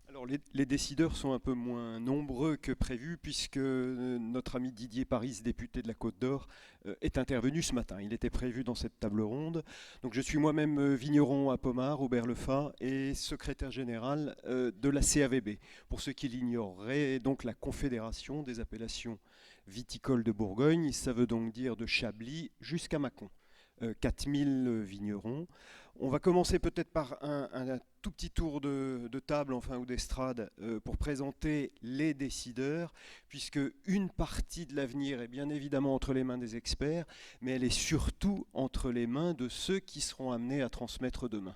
Alors les décideurs sont un peu moins nombreux que prévu puisque notre ami Didier Paris, député de la Côte d'Or, est intervenu ce matin. Il était prévu dans cette table ronde. Donc je suis moi-même vigneron à Pommard, Aubert-le-Pin, et secrétaire général de la CAVB. Pour ceux qui l'ignoreraient, donc la Confédération des appellations viticoles de Bourgogne, ça veut donc dire de Chablis jusqu'à Mâcon. 4000 vignerons. On va commencer peut-être par un tout petit tour de table, enfin, ou d'estrade, pour présenter les décideurs, puisque une partie de l'avenir est bien évidemment entre les mains des experts, mais elle est surtout entre les mains de ceux qui seront amenés à transmettre demain.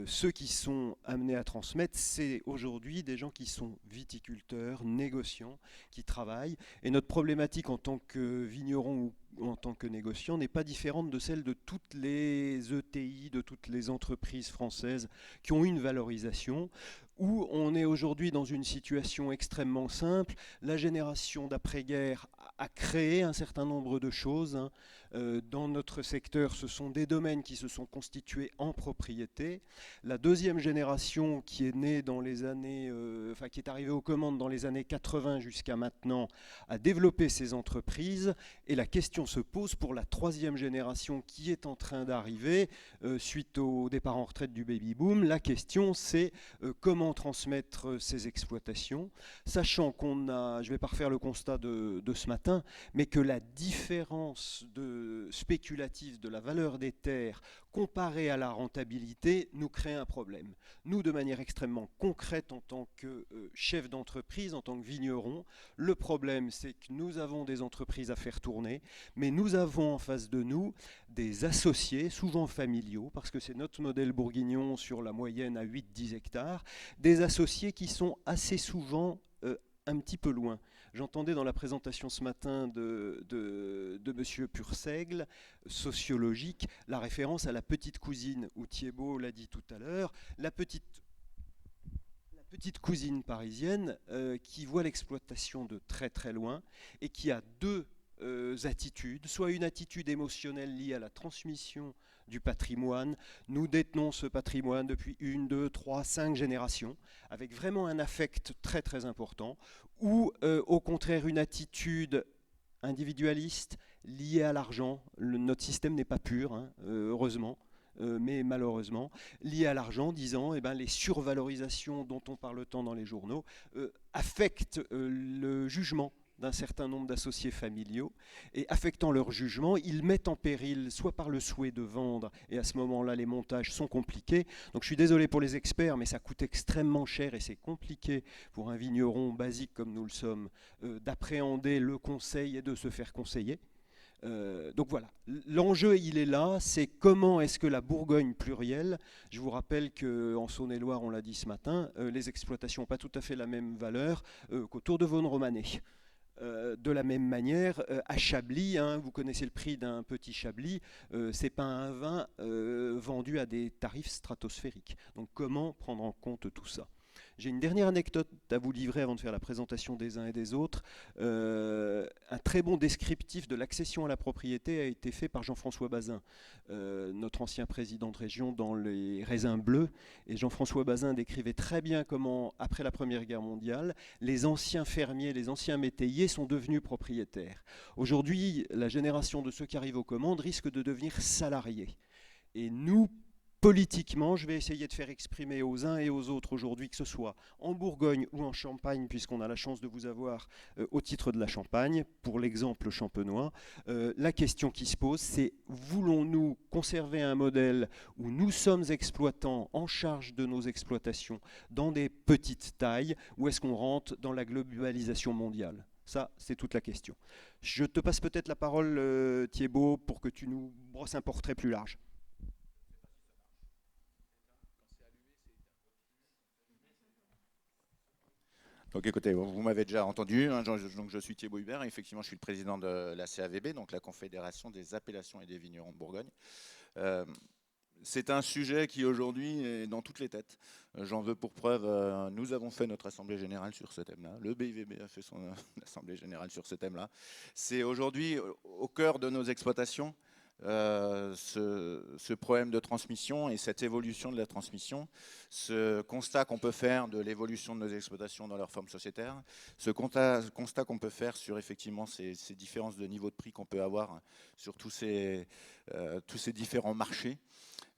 Ceux qui sont amenés à transmettre, c'est aujourd'hui des gens qui sont viticulteurs, négociants, qui travaillent. Et notre problématique en tant que vigneron ou en tant que négociant n'est pas différente de celle de toutes les ETI, de toutes les entreprises françaises qui ont une valorisation, où on est aujourd'hui dans une situation extrêmement simple. La génération d'après-guerre a créé un certain nombre de choses, hein. Dans notre secteur, ce sont des domaines qui se sont constitués en propriété. La deuxième génération qui est née dans les années, qui est arrivée aux commandes dans les années 80 jusqu'à maintenant, a développé ces entreprises. Et la question se pose pour la troisième génération qui est en train d'arriver suite au départ en retraite du baby-boom. La question, c'est comment transmettre ces exploitations, sachant qu'on a, je ne vais pas refaire le constat de ce matin, mais que la différence spéculative de la valeur des terres comparée à la rentabilité nous crée un problème. Nous, de manière extrêmement concrète en tant que chef d'entreprise, en tant que vigneron, le problème c'est que nous avons des entreprises à faire tourner, mais nous avons en face de nous des associés, souvent familiaux, parce que c'est notre modèle bourguignon sur la moyenne à 8-10 hectares, des associés qui sont assez souvent un petit peu loin. J'entendais dans la présentation ce matin de M. Purseigle, sociologique, la référence à la petite cousine, où Thiebaud l'a dit tout à l'heure, la petite cousine parisienne qui voit l'exploitation de très très loin et qui a deux attitudes, soit une attitude émotionnelle liée à la transmission du patrimoine. Nous détenons ce patrimoine depuis 1, 2, 3, 5 générations, avec vraiment un affect très très important, ou au contraire une attitude individualiste liée à l'argent. Notre système n'est pas pur, hein, heureusement. Mais malheureusement, lié à l'argent, disant les survalorisations dont on parle tant dans les journaux affectent le jugement d'un certain nombre d'associés familiaux, et affectant leur jugement, ils mettent en péril, soit par le souhait de vendre, et à ce moment-là, les montages sont compliqués. Donc je suis désolé pour les experts, mais ça coûte extrêmement cher, et c'est compliqué pour un vigneron basique comme nous le sommes, d'appréhender le conseil et de se faire conseiller. Donc voilà, l'enjeu il est là, c'est comment est-ce que la Bourgogne plurielle, je vous rappelle qu'en Saône-et-Loire, on l'a dit ce matin, les exploitations n'ont pas tout à fait la même valeur qu'autour de Vaune-Romanée. De la même manière, à Chablis, hein, vous connaissez le prix d'un petit Chablis, c'est pas un vin vendu à des tarifs stratosphériques. Donc comment prendre en compte tout ça? J'ai une dernière anecdote à vous livrer avant de faire la présentation des uns et des autres. Un très bon descriptif de l'accession à la propriété a été fait par Jean-François Bazin, notre ancien président de région dans les raisins bleus. Et Jean-François Bazin décrivait très bien comment, après la Première Guerre mondiale, les anciens fermiers, les anciens métayers sont devenus propriétaires. Aujourd'hui, la génération de ceux qui arrivent aux commandes risque de devenir salariés. Et nous, politiquement, je vais essayer de faire exprimer aux uns et aux autres aujourd'hui, que ce soit en Bourgogne ou en Champagne, puisqu'on a la chance de vous avoir au titre de la Champagne, pour l'exemple champenois, la question qui se pose, c'est voulons-nous conserver un modèle où nous sommes exploitants en charge de nos exploitations dans des petites tailles, ou est-ce qu'on rentre dans la globalisation mondiale? Ça, c'est toute la question. Je te passe peut-être la parole, Thiébaut, pour que tu nous brosses un portrait plus large. Donc écoutez, vous m'avez déjà entendu, hein, donc je suis Thiebaut Hubert, et effectivement je suis le président de la CAVB, donc la Confédération des appellations et des vignerons de Bourgogne. C'est un sujet qui aujourd'hui est dans toutes les têtes. J'en veux pour preuve, nous avons fait notre assemblée générale sur ce thème-là, le BIVB a fait son assemblée générale sur ce thème-là. C'est aujourd'hui au cœur de nos exploitations ce problème de transmission et cette évolution de la transmission, ce constat qu'on peut faire de l'évolution de nos exploitations dans leur forme sociétaire, ce constat qu'on peut faire sur effectivement ces différences de niveau de prix qu'on peut avoir sur tous ces différents marchés,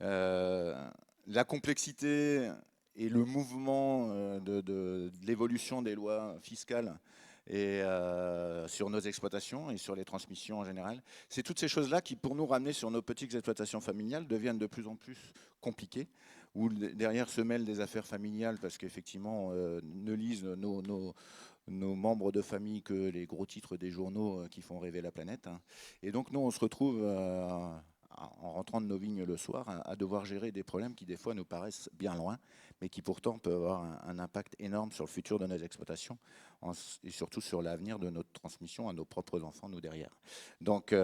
la complexité et le mouvement de l'évolution des lois fiscales et sur nos exploitations et sur les transmissions en général. C'est toutes ces choses-là qui, pour nous ramener sur nos petites exploitations familiales, deviennent de plus en plus compliquées, où derrière se mêlent des affaires familiales, parce qu'effectivement, ne lisent nos membres de famille que les gros titres des journaux qui font rêver la planète. Et donc nous, on se retrouve en rentrant de nos vignes le soir, à devoir gérer des problèmes qui des fois nous paraissent bien loin, mais qui pourtant peuvent avoir un impact énorme sur le futur de nos exploitations et surtout sur l'avenir de notre transmission à nos propres enfants, nous derrière. Donc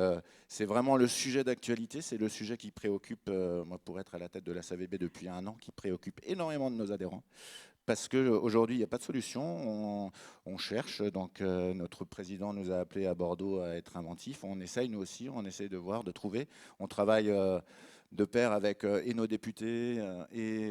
c'est vraiment le sujet d'actualité, c'est le sujet qui préoccupe, moi pour être à la tête de la SAVB depuis 1 an, qui préoccupe énormément de nos adhérents. Parce qu'aujourd'hui, il n'y a pas de solution, on cherche, donc notre président nous a appelés à Bordeaux à être inventifs, on essaye nous aussi, on essaye de voir, de trouver, on travaille de pair avec et nos députés et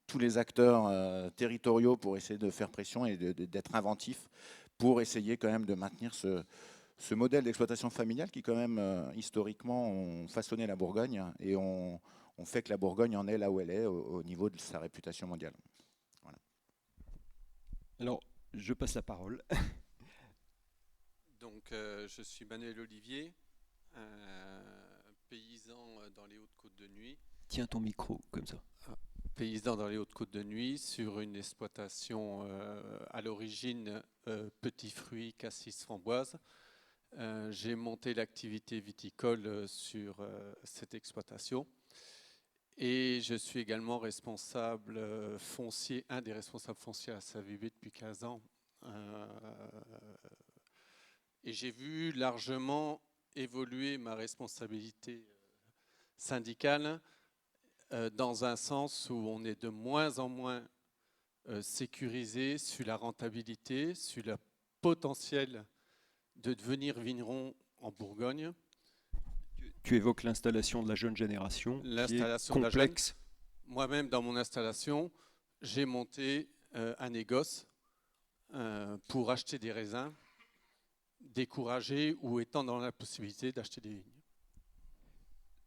tous les acteurs territoriaux pour essayer de faire pression et d'être inventifs pour essayer quand même de maintenir ce modèle d'exploitation familiale qui quand même historiquement ont façonné la Bourgogne et on fait que la Bourgogne en est là où elle est au niveau de sa réputation mondiale. Voilà. Alors, je passe la parole. Donc, je suis Manuel Olivier, paysan dans les Hautes-Côtes de Nuits. Tiens ton micro, comme ça. Paysan dans les Hautes-Côtes de Nuits, sur une exploitation à l'origine petits fruits, cassis, framboises. J'ai monté l'activité viticole sur cette exploitation. Et je suis également responsable foncier, un des responsables fonciers à la SAVB depuis 15 ans. Et j'ai vu largement évoluer ma responsabilité syndicale dans un sens où on est de moins en moins sécurisé sur la rentabilité, sur le potentiel de devenir vigneron en Bourgogne. Tu évoques l'installation de la jeune génération, qui est complexe. Moi-même, dans mon installation, j'ai monté un négoce pour acheter des raisins, décourager ou étant dans la possibilité d'acheter des vignes.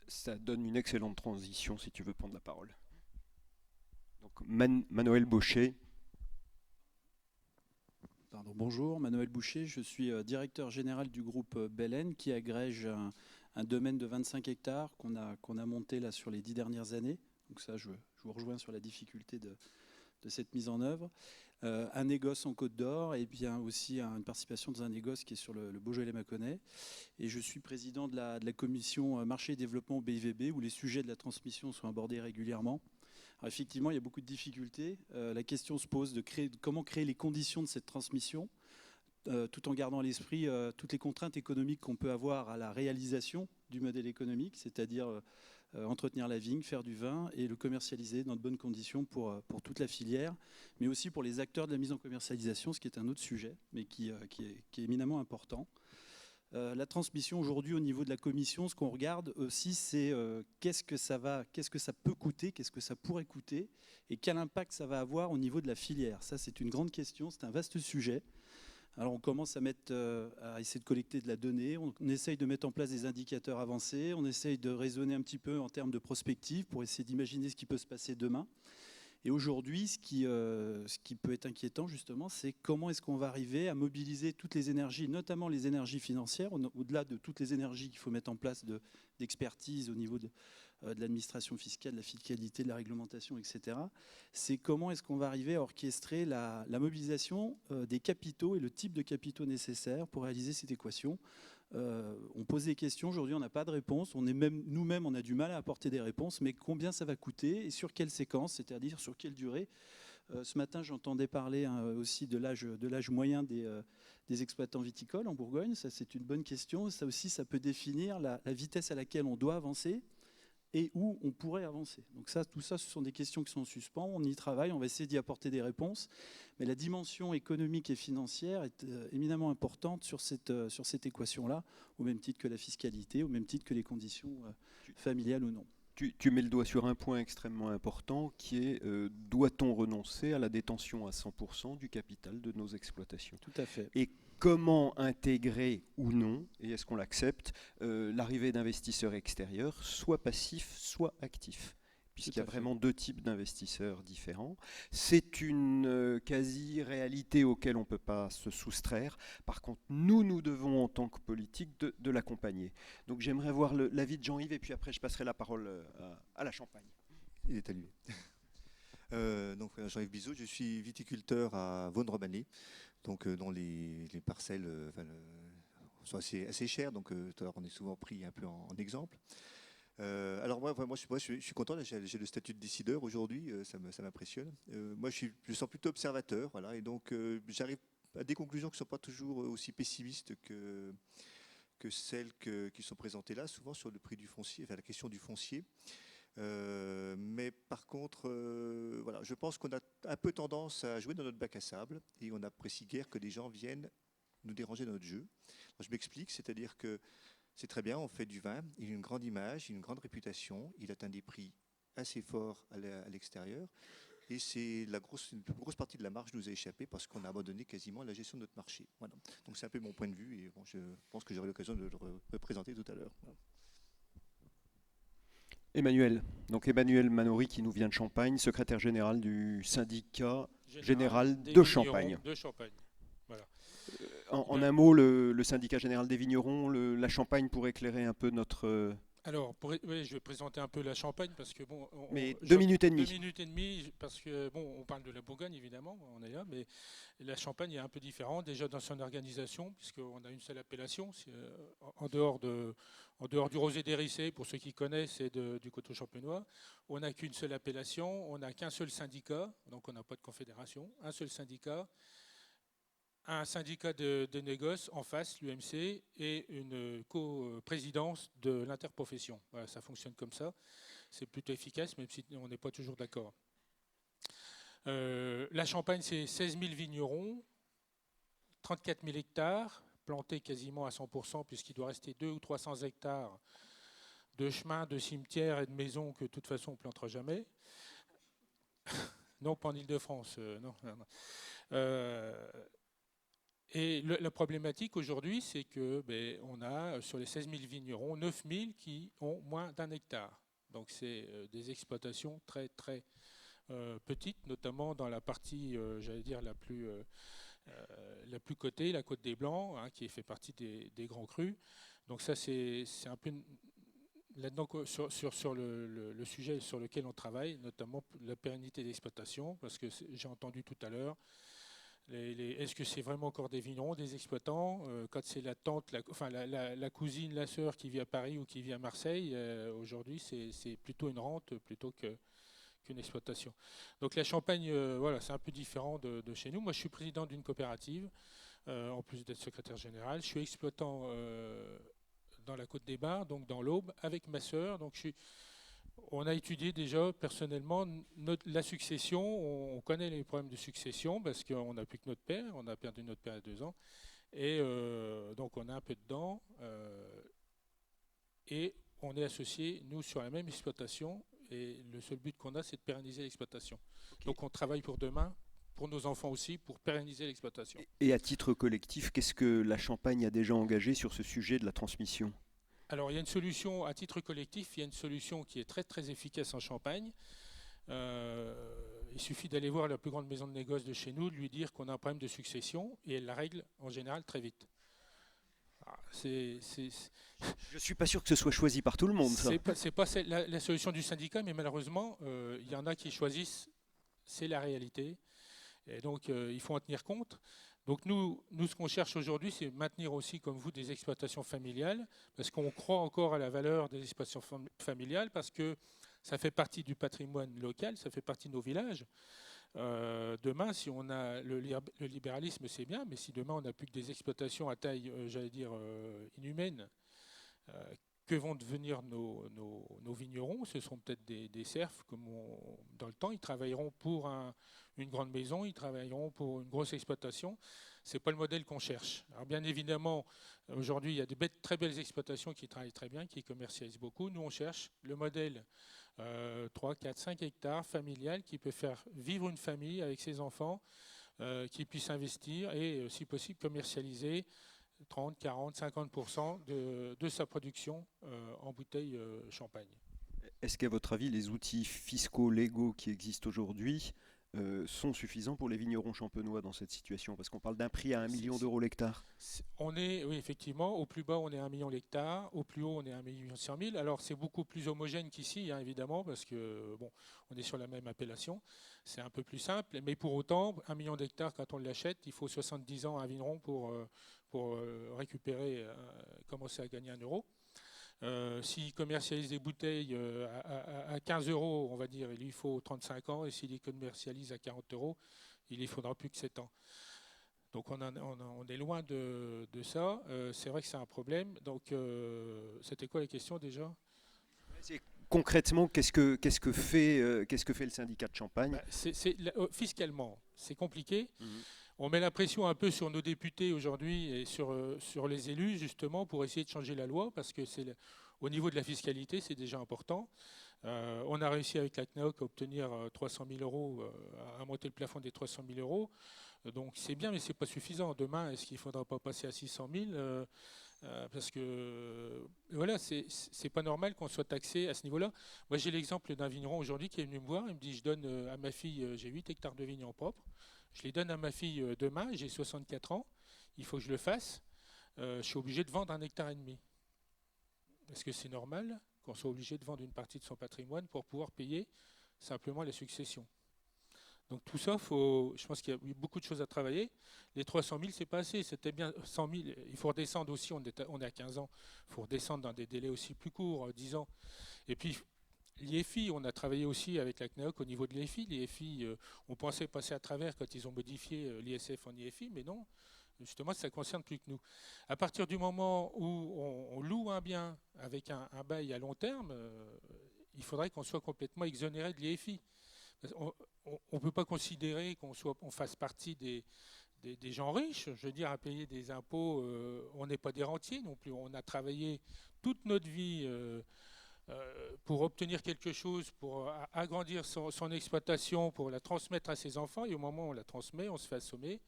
Ça donne une excellente transition si tu veux prendre la parole. Donc, Manuel Boucher. Bonjour, Manuel Boucher, je suis directeur général du groupe Belen qui agrège un domaine de 25 hectares qu'on a monté là sur les 10 dernières années. Donc ça, je vous rejoins sur la difficulté de cette mise en œuvre. Un négoce en Côte d'Or et bien aussi une participation dans un négoce qui est sur le Beaujolais-Mâconnais. Et je suis président de la commission marché et développement BIVB où les sujets de la transmission sont abordés régulièrement. Alors effectivement, il y a beaucoup de difficultés. La question se pose de comment créer les conditions de cette transmission tout en gardant à l'esprit toutes les contraintes économiques qu'on peut avoir à la réalisation du modèle économique, c'est-à-dire entretenir la vigne, faire du vin et le commercialiser dans de bonnes conditions pour toute la filière, mais aussi pour les acteurs de la mise en commercialisation, ce qui est un autre sujet, mais qui est éminemment important. La transmission aujourd'hui au niveau de la commission, ce qu'on regarde aussi, c'est qu'est-ce que ça peut coûter, qu'est-ce que ça pourrait coûter et quel impact ça va avoir au niveau de la filière. Ça, c'est une grande question, c'est un vaste sujet. Alors on commence à essayer de collecter de la donnée, on essaye de mettre en place des indicateurs avancés, on essaye de raisonner un petit peu en termes de prospective pour essayer d'imaginer ce qui peut se passer demain. Et aujourd'hui, ce qui peut être inquiétant justement, c'est comment est-ce qu'on va arriver à mobiliser toutes les énergies, notamment les énergies financières, au-delà de toutes les énergies qu'il faut mettre en place d'expertise au niveau de l'administration fiscale, de la fiscalité, de la réglementation, etc. C'est comment est-ce qu'on va arriver à orchestrer la mobilisation des capitaux et le type de capitaux nécessaires pour réaliser cette équation. On pose des questions, aujourd'hui on n'a pas de réponse, nous-mêmes on a du mal à apporter des réponses, mais combien ça va coûter et sur quelle séquence, c'est-à-dire sur quelle durée. Ce matin j'entendais parler aussi de l'âge moyen des exploitants viticoles en Bourgogne, ça c'est une bonne question, ça aussi ça peut définir la vitesse à laquelle on doit avancer. et où on pourrait avancer. Donc ça, tout ça, ce sont des questions qui sont en suspens. On y travaille, on va essayer d'y apporter des réponses. Mais la dimension économique et financière est éminemment importante sur cette équation-là, au même titre que la fiscalité, au même titre que les conditions familiales ou non. Tu mets le doigt sur un point extrêmement important qui est doit-on renoncer à la détention à 100% du capital de nos exploitations? Tout à fait. Et comment intégrer ou non, et est-ce qu'on l'accepte, l'arrivée d'investisseurs extérieurs, soit passifs, soit actifs, puisqu'il y a vraiment deux types d'investisseurs différents. C'est une quasi-réalité auquel on ne peut pas se soustraire. Par contre, nous devons, en tant que politique, de l'accompagner. Donc j'aimerais voir l'avis de Jean-Yves, et puis après je passerai la parole à la Champagne. Il est allumé. Donc Jean-Yves Bizot, je suis viticulteur à Vaune-Romanney, donc dont les parcelles sont assez chères, donc on est souvent pris un peu en exemple. Alors moi je suis content, j'ai le statut de décideur aujourd'hui, ça m'impressionne. Moi je me sens plutôt observateur, voilà, et donc j'arrive à des conclusions qui ne sont pas toujours aussi pessimistes que celles qui sont présentées là, souvent sur le prix du foncier, enfin la question du foncier. Mais par contre, voilà, je pense qu'on a un peu tendance à jouer dans notre bac à sable et on n'apprécie guère que les gens viennent nous déranger dans notre jeu. Alors, je m'explique, c'est-à-dire que c'est très bien, on fait du vin, il a une grande image, une grande réputation, il atteint des prix assez forts à l'extérieur et une plus grosse partie de la marge nous a échappé parce qu'on a abandonné quasiment la gestion de notre marché. Voilà. Donc c'est un peu mon point de vue et bon, je pense que j'aurai l'occasion de le représenter tout à l'heure. Voilà. Emmanuel Manori qui nous vient de Champagne, secrétaire général du syndicat général de Champagne. Voilà. En un mot, le syndicat général des vignerons, la Champagne pour éclairer un peu notre... Alors, oui, je vais présenter un peu la Champagne parce que bon. Mais 2 minutes et demie. 2 minutes et demie parce que bon, on parle de la Bourgogne évidemment, on est là, mais la Champagne est un peu différente déjà dans son organisation puisqu'on a une seule appellation. En dehors du rosé d'Hérissé, pour ceux qui connaissent, et du coteau champenois, on n'a qu'une seule appellation, on n'a qu'un seul syndicat, donc on n'a pas de confédération, un seul syndicat. Un syndicat de négoce en face, l'UMC, et une coprésidence de l'interprofession. Voilà, ça fonctionne comme ça. C'est plutôt efficace, même si on n'est pas toujours d'accord. La Champagne, c'est 16 000 vignerons, 34 000 hectares, plantés quasiment à 100%, puisqu'il doit rester 200 ou 300 hectares de chemins, de cimetières et de maisons que de toute façon on ne plantera jamais. Non, pas en Ile-de-France. Non. Et la problématique aujourd'hui, c'est que on a sur les 16 000 vignerons, 9 000 qui ont moins d'1 hectare. Donc c'est des exploitations très très petites, notamment dans la partie, j'allais dire, la plus cotée, la Côte des Blancs, hein, qui fait partie des grands crus. Donc ça, c'est un peu là-dedans sur le sujet sur lequel on travaille, notamment la pérennité d'exploitation, parce que j'ai entendu tout à l'heure, est-ce que c'est vraiment encore des vignerons, des exploitants quand c'est la tante, la cousine, la sœur qui vit à Paris ou qui vit à Marseille, aujourd'hui c'est plutôt une rente plutôt qu'une exploitation. Donc la Champagne, voilà, c'est un peu différent de chez nous. Moi je suis président d'une coopérative, en plus d'être secrétaire général. Je suis exploitant dans la Côte des Bains, donc dans l'Aube, avec ma sœur. Donc on a étudié déjà personnellement la succession. On connaît les problèmes de succession parce qu'on n'a plus que notre père. On a perdu notre père il y a 2 ans. Et donc on est un peu dedans. Et on est associés, nous, sur la même exploitation. Et le seul but qu'on a, c'est de pérenniser l'exploitation. Okay. Donc on travaille pour demain, pour nos enfants aussi, pour pérenniser l'exploitation. Et à titre collectif, qu'est-ce que la Champagne a déjà engagé sur ce sujet de la transmission ? Alors, il y a une solution, à titre collectif, il y a une solution qui est très très efficace en Champagne. Il suffit d'aller voir la plus grande maison de négoce de chez nous, de lui dire qu'on a un problème de succession, et elle la règle en général très vite. Je ne suis pas sûr que ce soit choisi par tout le monde. C'est pas la solution du syndicat, mais malheureusement, il y en a qui choisissent, c'est la réalité. Et donc, il faut en tenir compte. Donc nous ce qu'on cherche aujourd'hui, c'est maintenir aussi, comme vous, des exploitations familiales, parce qu'on croit encore à la valeur des exploitations familiales, parce que ça fait partie du patrimoine local, ça fait partie de nos villages. Demain, si on a le libéralisme, c'est bien, mais si demain on n'a plus que des exploitations à taille, j'allais dire, inhumaine, que vont devenir nos vignerons. Ce sont peut-être des serfs, comme dans le temps, ils travailleront pour une grande maison, ils travailleront pour une grosse exploitation. Ce n'est pas le modèle qu'on cherche. Alors bien évidemment, aujourd'hui, il y a des très belles exploitations qui travaillent très bien, qui commercialisent beaucoup. Nous, on cherche le modèle 3, 4, 5 hectares familial qui peut faire vivre une famille avec ses enfants, qui puisse investir et, si possible, commercialiser 30, 40, 50% de sa production en bouteille champagne. Est-ce qu'à votre avis, les outils fiscaux légaux qui existent aujourd'hui sont suffisants pour les vignerons champenois dans cette situation? Parce qu'on parle d'un prix à 1 million d'euros l'hectare. Oui, effectivement, au plus bas, on est à 1 million l'hectare, au plus haut, on est à 1 million 100 000. Alors, c'est beaucoup plus homogène qu'ici, hein, évidemment, parce que, bon, on est sur la même appellation. C'est un peu plus simple, mais pour autant, 1 million d'hectares, quand on l'achète, il faut 70 ans à un vigneron pour récupérer, commencer à gagner 1 euro. S'il commercialise des bouteilles à 15 euros, on va dire, il lui faut 35 ans, et s'il les commercialise à 40 euros, il ne faudra plus que 7 ans. Donc on est loin de ça. C'est vrai que c'est un problème. Donc c'était quoi la question déjà? Concrètement, qu'est-ce que fait le syndicat de Champagne? Fiscalement, c'est compliqué. On met la pression un peu sur nos députés aujourd'hui et sur les élus, justement, pour essayer de changer la loi, parce que au niveau de la fiscalité, c'est déjà important. On a réussi avec la CNAOC à obtenir 300 000 euros, à monter le plafond des 300 000 euros. Donc c'est bien, mais ce n'est pas suffisant. Demain, est-ce qu'il ne faudra pas passer à 600 000 parce que voilà, c'est pas normal qu'on soit taxé à ce niveau-là. Moi, j'ai l'exemple d'un vigneron aujourd'hui qui est venu me voir. Il me dit, je donne à ma fille, j'ai 8 hectares de vignes en propre. Je les donne à ma fille demain, j'ai 64 ans, il faut que je le fasse. Je suis obligé de vendre 1,5 hectare. Est-ce que c'est normal qu'on soit obligé de vendre une partie de son patrimoine pour pouvoir payer simplement les successions? Donc tout ça, je pense qu'il y a eu beaucoup de choses à travailler. Les 300 000, c'est pas assez. C'était bien 100 000. Il faut redescendre aussi, on est à 15 ans. Il faut redescendre dans des délais aussi plus courts, 10 ans. Et puis, l'IFI, on a travaillé aussi avec la CNAOC au niveau de l'IFI. L'IFI, on pensait passer à travers quand ils ont modifié l'ISF en IFI, mais non. Justement, ça ne concerne plus que nous. À partir du moment où on loue un bien avec un bail à long terme, il faudrait qu'on soit complètement exonéré de l'IFI. On ne peut pas considérer qu'on fasse partie des gens riches. Je veux dire, à payer des impôts, on n'est pas des rentiers non plus. On a travaillé toute notre vie pour obtenir quelque chose, pour agrandir son exploitation, pour la transmettre à ses enfants. Et au moment où on la transmet, on se fait assommer.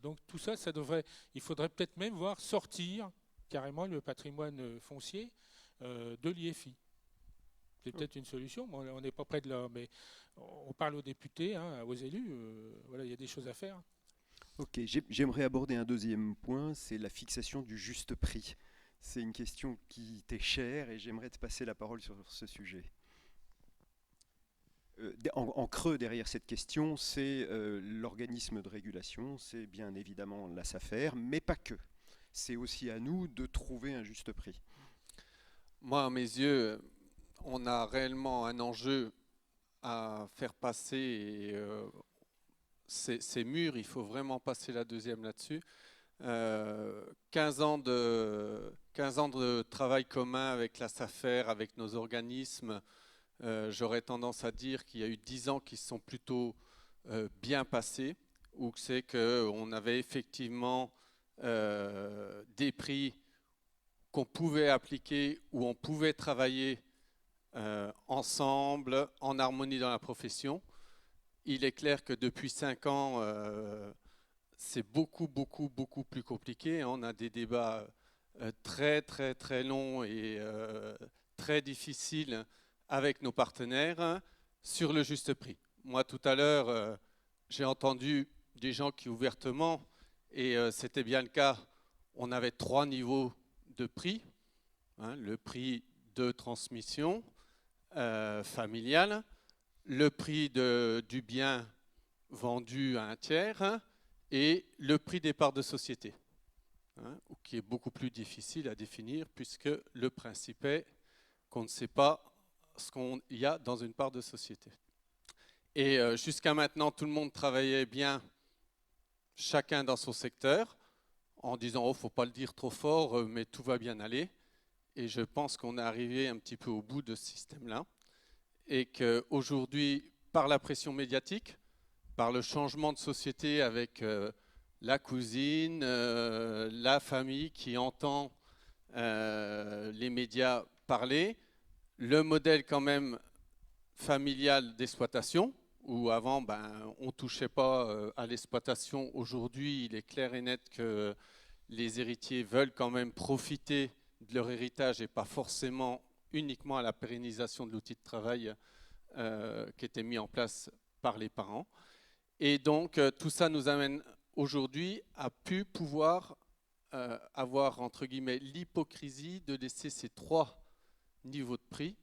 Donc tout ça, il faudrait peut-être même voir sortir carrément le patrimoine foncier de l'IFI. C'est peut-être une solution, mais on n'est pas près de là. Mais on parle aux députés, hein, aux élus. Voilà, il y a des choses à faire. Ok, j'aimerais aborder un deuxième point, c'est la fixation du juste prix. C'est une question qui t'est chère et j'aimerais te passer la parole sur ce sujet. En creux derrière cette question, c'est l'organisme de régulation, c'est bien évidemment la SAFER, mais pas que. C'est aussi à nous de trouver un juste prix. Moi, à mes yeux, on a réellement un enjeu à faire passer et ces murs, il faut vraiment passer la deuxième là-dessus. 15 ans de travail commun avec la SAFER, avec nos organismes, j'aurais tendance à dire qu'il y a eu 10 ans qui se sont plutôt bien passés, où c'est qu'on avait effectivement des prix qu'on pouvait appliquer, où on pouvait travailler ensemble, en harmonie dans la profession. Il est clair que depuis 5 ans, c'est beaucoup plus compliqué. On a des débats très longs et très difficiles avec nos partenaires sur le juste prix. Moi, tout à l'heure, j'ai entendu des gens qui ouvertement, et c'était bien le cas, on avait 3 niveaux de prix. Le prix de transmission familiale, le prix du bien vendu à un tiers et le prix des parts de société, qui est beaucoup plus difficile à définir puisque le principe est qu'on ne sait pas ce qu'il y a dans une part de société. Et jusqu'à maintenant, tout le monde travaillait bien, chacun dans son secteur, en disant « oh, il ne faut pas le dire trop fort, mais tout va bien aller ». Et je pense qu'on est arrivé un petit peu au bout de ce système-là. Et qu'aujourd'hui, par la pression médiatique, par le changement de société avec la cousine, la famille qui entend les médias parler, le modèle quand même familial d'exploitation, où avant on ne touchait pas à l'exploitation. Aujourd'hui, il est clair et net que les héritiers veulent quand même profiter de leur héritage et pas forcément uniquement à la pérennisation de l'outil de travail qui était mis en place par les parents. Et donc tout ça nous amène aujourd'hui à pu pouvoir avoir entre guillemets l'hypocrisie de laisser ces 3 niveaux de prix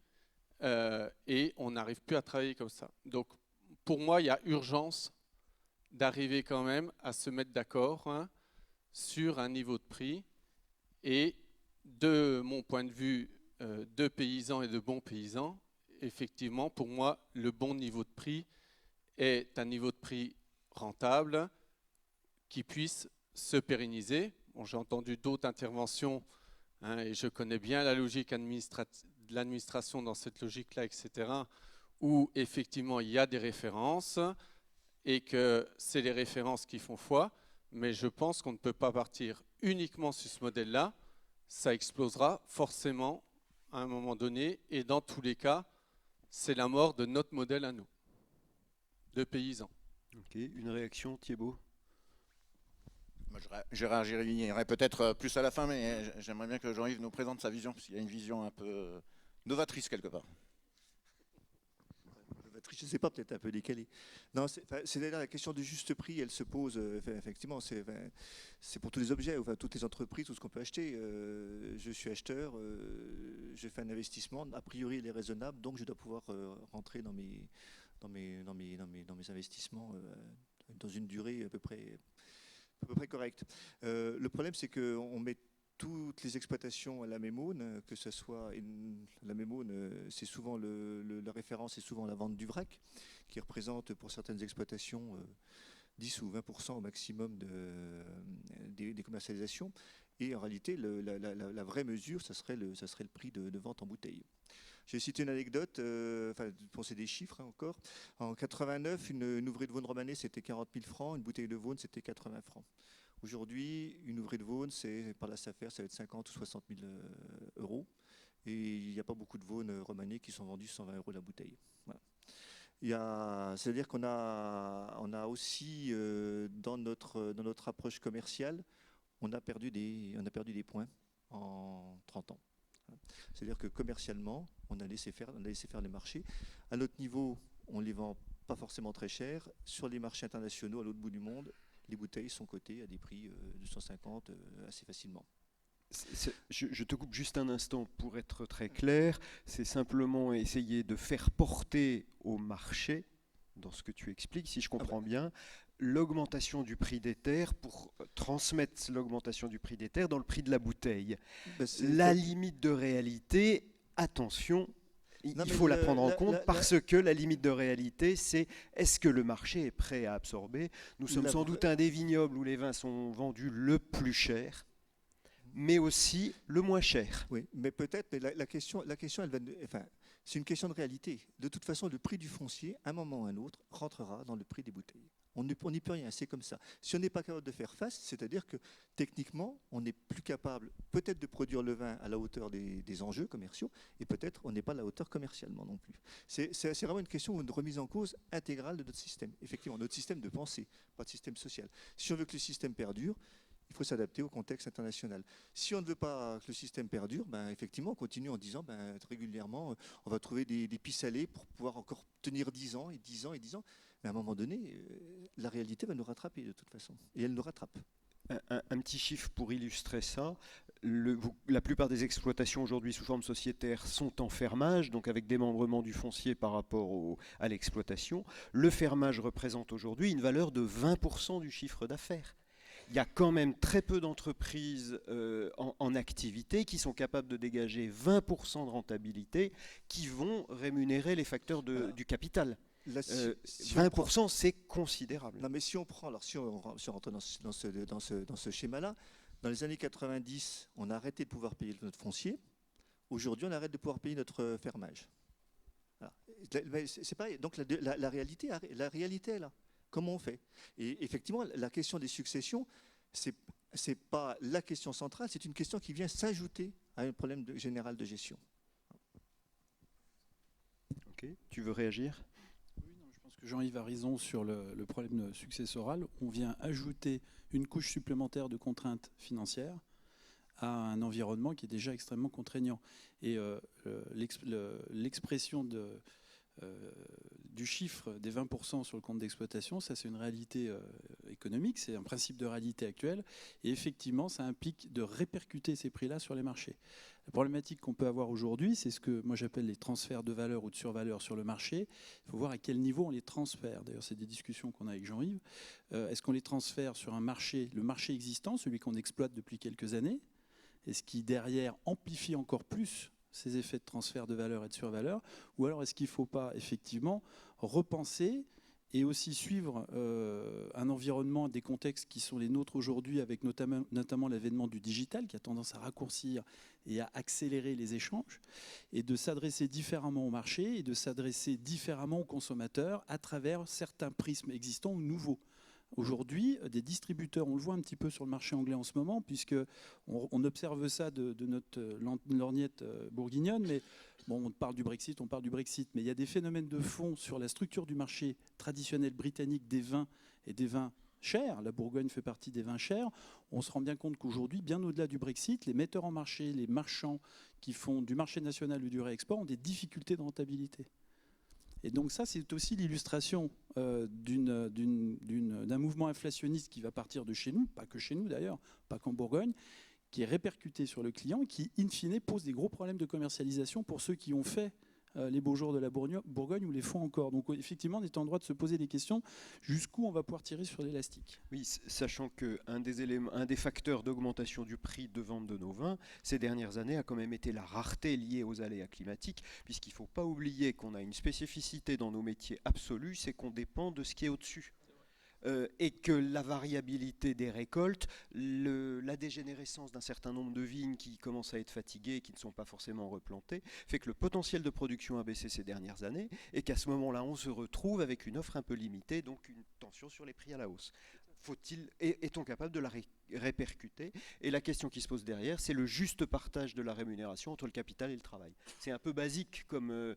et on n'arrive plus à travailler comme ça. Donc pour moi, il y a urgence d'arriver quand même à se mettre d'accord sur un niveau de prix. Et de mon point de vue de paysan et de bons paysans, effectivement, pour moi, le bon niveau de prix est un niveau de prix rentable qui puisse se pérenniser. Bon, j'ai entendu d'autres interventions et je connais bien la logique de l'administration dans cette logique-là, etc., où effectivement il y a des références et que c'est les références qui font foi, mais je pense qu'on ne peut pas partir uniquement sur ce modèle-là. Ça explosera forcément à un moment donné et dans tous les cas, c'est la mort de notre modèle à nous, de paysans. Ok, une réaction, Thibaut? Je réagirais peut-être plus à la fin, mais j'aimerais bien que Jean-Yves nous présente sa vision, parce qu'il y a une vision un peu novatrice quelque part. Je ne sais pas, peut-être un peu décalé. Non, c'est d'ailleurs la question du juste prix, elle se pose effectivement. C'est pour tous les objets, enfin, toutes les entreprises, tout ce qu'on peut acheter. Je suis acheteur, je fais un investissement, a priori il est raisonnable, donc je dois pouvoir rentrer dans mes investissements dans une durée à peu près correcte. Le problème, c'est qu'on met toutes les exploitations à la même aune, que ce soit la même aune, c'est souvent la référence, c'est souvent la vente du vrac, qui représente pour certaines exploitations 10 ou 20% au maximum des commercialisations. Et en réalité, la vraie mesure, ça serait le prix de vente en bouteille. J'ai cité une anecdote, pour c'est des chiffres encore. En 89, une ouvrée de Vaune romanée, c'était 40 000 francs, une bouteille de Vaune, c'était 80 francs. Aujourd'hui, une ouvrée de Vaune, c'est par la SAFER, ça va être 50 ou 60 000 euros. Et il n'y a pas beaucoup de Vaune romanée qui sont vendus 120 euros la bouteille. Voilà. C'est-à-dire qu'on a aussi, dans notre approche commerciale, on a perdu des points en 30 ans. C'est-à-dire que commercialement, on a laissé faire les marchés. À notre niveau, on ne les vend pas forcément très cher. Sur les marchés internationaux, à l'autre bout du monde, les bouteilles sont cotées à des prix de 150 assez facilement. Je te coupe juste un instant pour être très clair. C'est simplement essayer de faire porter au marché, dans ce que tu expliques, si je comprends bien, l'augmentation du prix des terres pour transmettre l'augmentation du prix des terres dans le prix de la bouteille. La limite de réalité, attention, il faut la prendre en compte parce que la limite de réalité, c'est est-ce que le marché est prêt à absorber? Nous sommes sans doute un des vignobles où les vins sont vendus le plus cher, mais aussi le moins cher. Oui, mais peut-être, mais la question, elle va, enfin, c'est une question de réalité. De toute façon, le prix du foncier, à un moment ou à un autre, rentrera dans le prix des bouteilles. On n'y peut rien, c'est comme ça. Si on n'est pas capable de faire face, c'est-à-dire que techniquement, on n'est plus capable peut-être de produire le vin à la hauteur des enjeux commerciaux, et peut-être on n'est pas à la hauteur commercialement non plus. C'est vraiment une question de remise en cause intégrale de notre système. Effectivement, notre système de pensée, pas de système social. Si on veut que le système perdure, il faut s'adapter au contexte international. Si on ne veut pas que le système perdure, effectivement, on continue en disant régulièrement, on va trouver des pis-aller pour pouvoir encore tenir 10 ans et 10 ans et 10 ans. Mais à un moment donné, la réalité va nous rattraper de toute façon. Et elle nous rattrape. Un petit chiffre pour illustrer ça. La plupart des exploitations aujourd'hui sous forme sociétaire sont en fermage, donc avec démembrement du foncier par rapport à l'exploitation. Le fermage représente aujourd'hui une valeur de 20% du chiffre d'affaires. Il y a quand même très peu d'entreprises en activité qui sont capables de dégager 20% de rentabilité qui vont rémunérer les facteurs du capital. Là, si 20%, c'est considérable. Non, mais si on rentre dans ce schéma-là, dans les années 90, on a arrêté de pouvoir payer notre foncier. aujourd'hui, on arrête de pouvoir payer notre fermage. Voilà. C'est pareil. Donc la réalité est là. Comment on fait? Et effectivement, la question des successions, c'est pas la question centrale, c'est une question qui vient s'ajouter à un problème général de gestion. Ok. Tu veux réagir? Oui, non, je pense que Jean-Yves a raison sur le problème successoral. On vient ajouter une couche supplémentaire de contraintes financières à un environnement qui est déjà extrêmement contraignant. Et l'expression du chiffre des 20% sur le compte d'exploitation, ça c'est une réalité économique, c'est un principe de réalité actuelle, et effectivement ça implique de répercuter ces prix-là sur les marchés. La problématique qu'on peut avoir aujourd'hui, c'est ce que moi j'appelle les transferts de valeur ou de survaleur sur le marché. Il faut voir à quel niveau on les transfère. D'ailleurs, c'est des discussions qu'on a avec Jean-Yves. Est-ce qu'on les transfère sur un marché, le marché existant, celui qu'on exploite depuis quelques années, et ce qui derrière amplifie encore plus ces effets de transfert de valeur et de survaleur, ou alors est-ce qu'il ne faut pas effectivement repenser et aussi suivre un environnement, des contextes qui sont les nôtres aujourd'hui, avec notamment l'avènement du digital qui a tendance à raccourcir et à accélérer les échanges, et de s'adresser différemment au marché et de s'adresser différemment aux consommateurs à travers certains prismes existants ou nouveaux. Aujourd'hui, des distributeurs, on le voit un petit peu sur le marché anglais en ce moment, puisqu'on observe ça de notre lorgnette bourguignonne, mais bon, on parle du Brexit, mais il y a des phénomènes de fond sur la structure du marché traditionnel britannique des vins et des vins chers. La Bourgogne fait partie des vins chers. On se rend bien compte qu'aujourd'hui, bien au-delà du Brexit, les metteurs en marché, les marchands qui font du marché national ou du réexport ont des difficultés de rentabilité. Et donc ça, c'est aussi l'illustration d'un mouvement inflationniste qui va partir de chez nous, pas que chez nous d'ailleurs, pas qu'en Bourgogne, qui est répercuté sur le client et qui, in fine, pose des gros problèmes de commercialisation pour ceux qui ont fait les beaux jours de la Bourgogne ou les font encore. Donc effectivement, on est en droit de se poser des questions jusqu'où on va pouvoir tirer sur l'élastique. Oui, sachant qu'un des facteurs d'augmentation du prix de vente de nos vins ces dernières années a quand même été la rareté liée aux aléas climatiques, puisqu'il ne faut pas oublier qu'on a une spécificité dans nos métiers absolus, c'est qu'on dépend de ce qui est au-dessus. Et que la variabilité des récoltes, la dégénérescence d'un certain nombre de vignes qui commencent à être fatiguées et qui ne sont pas forcément replantées, fait que le potentiel de production a baissé ces dernières années et qu'à ce moment-là, on se retrouve avec une offre un peu limitée, donc une tension sur les prix à la hausse. Est-on capable de la répercuter? Et la question qui se pose derrière, c'est le juste partage de la rémunération entre le capital et le travail. C'est un peu basique comme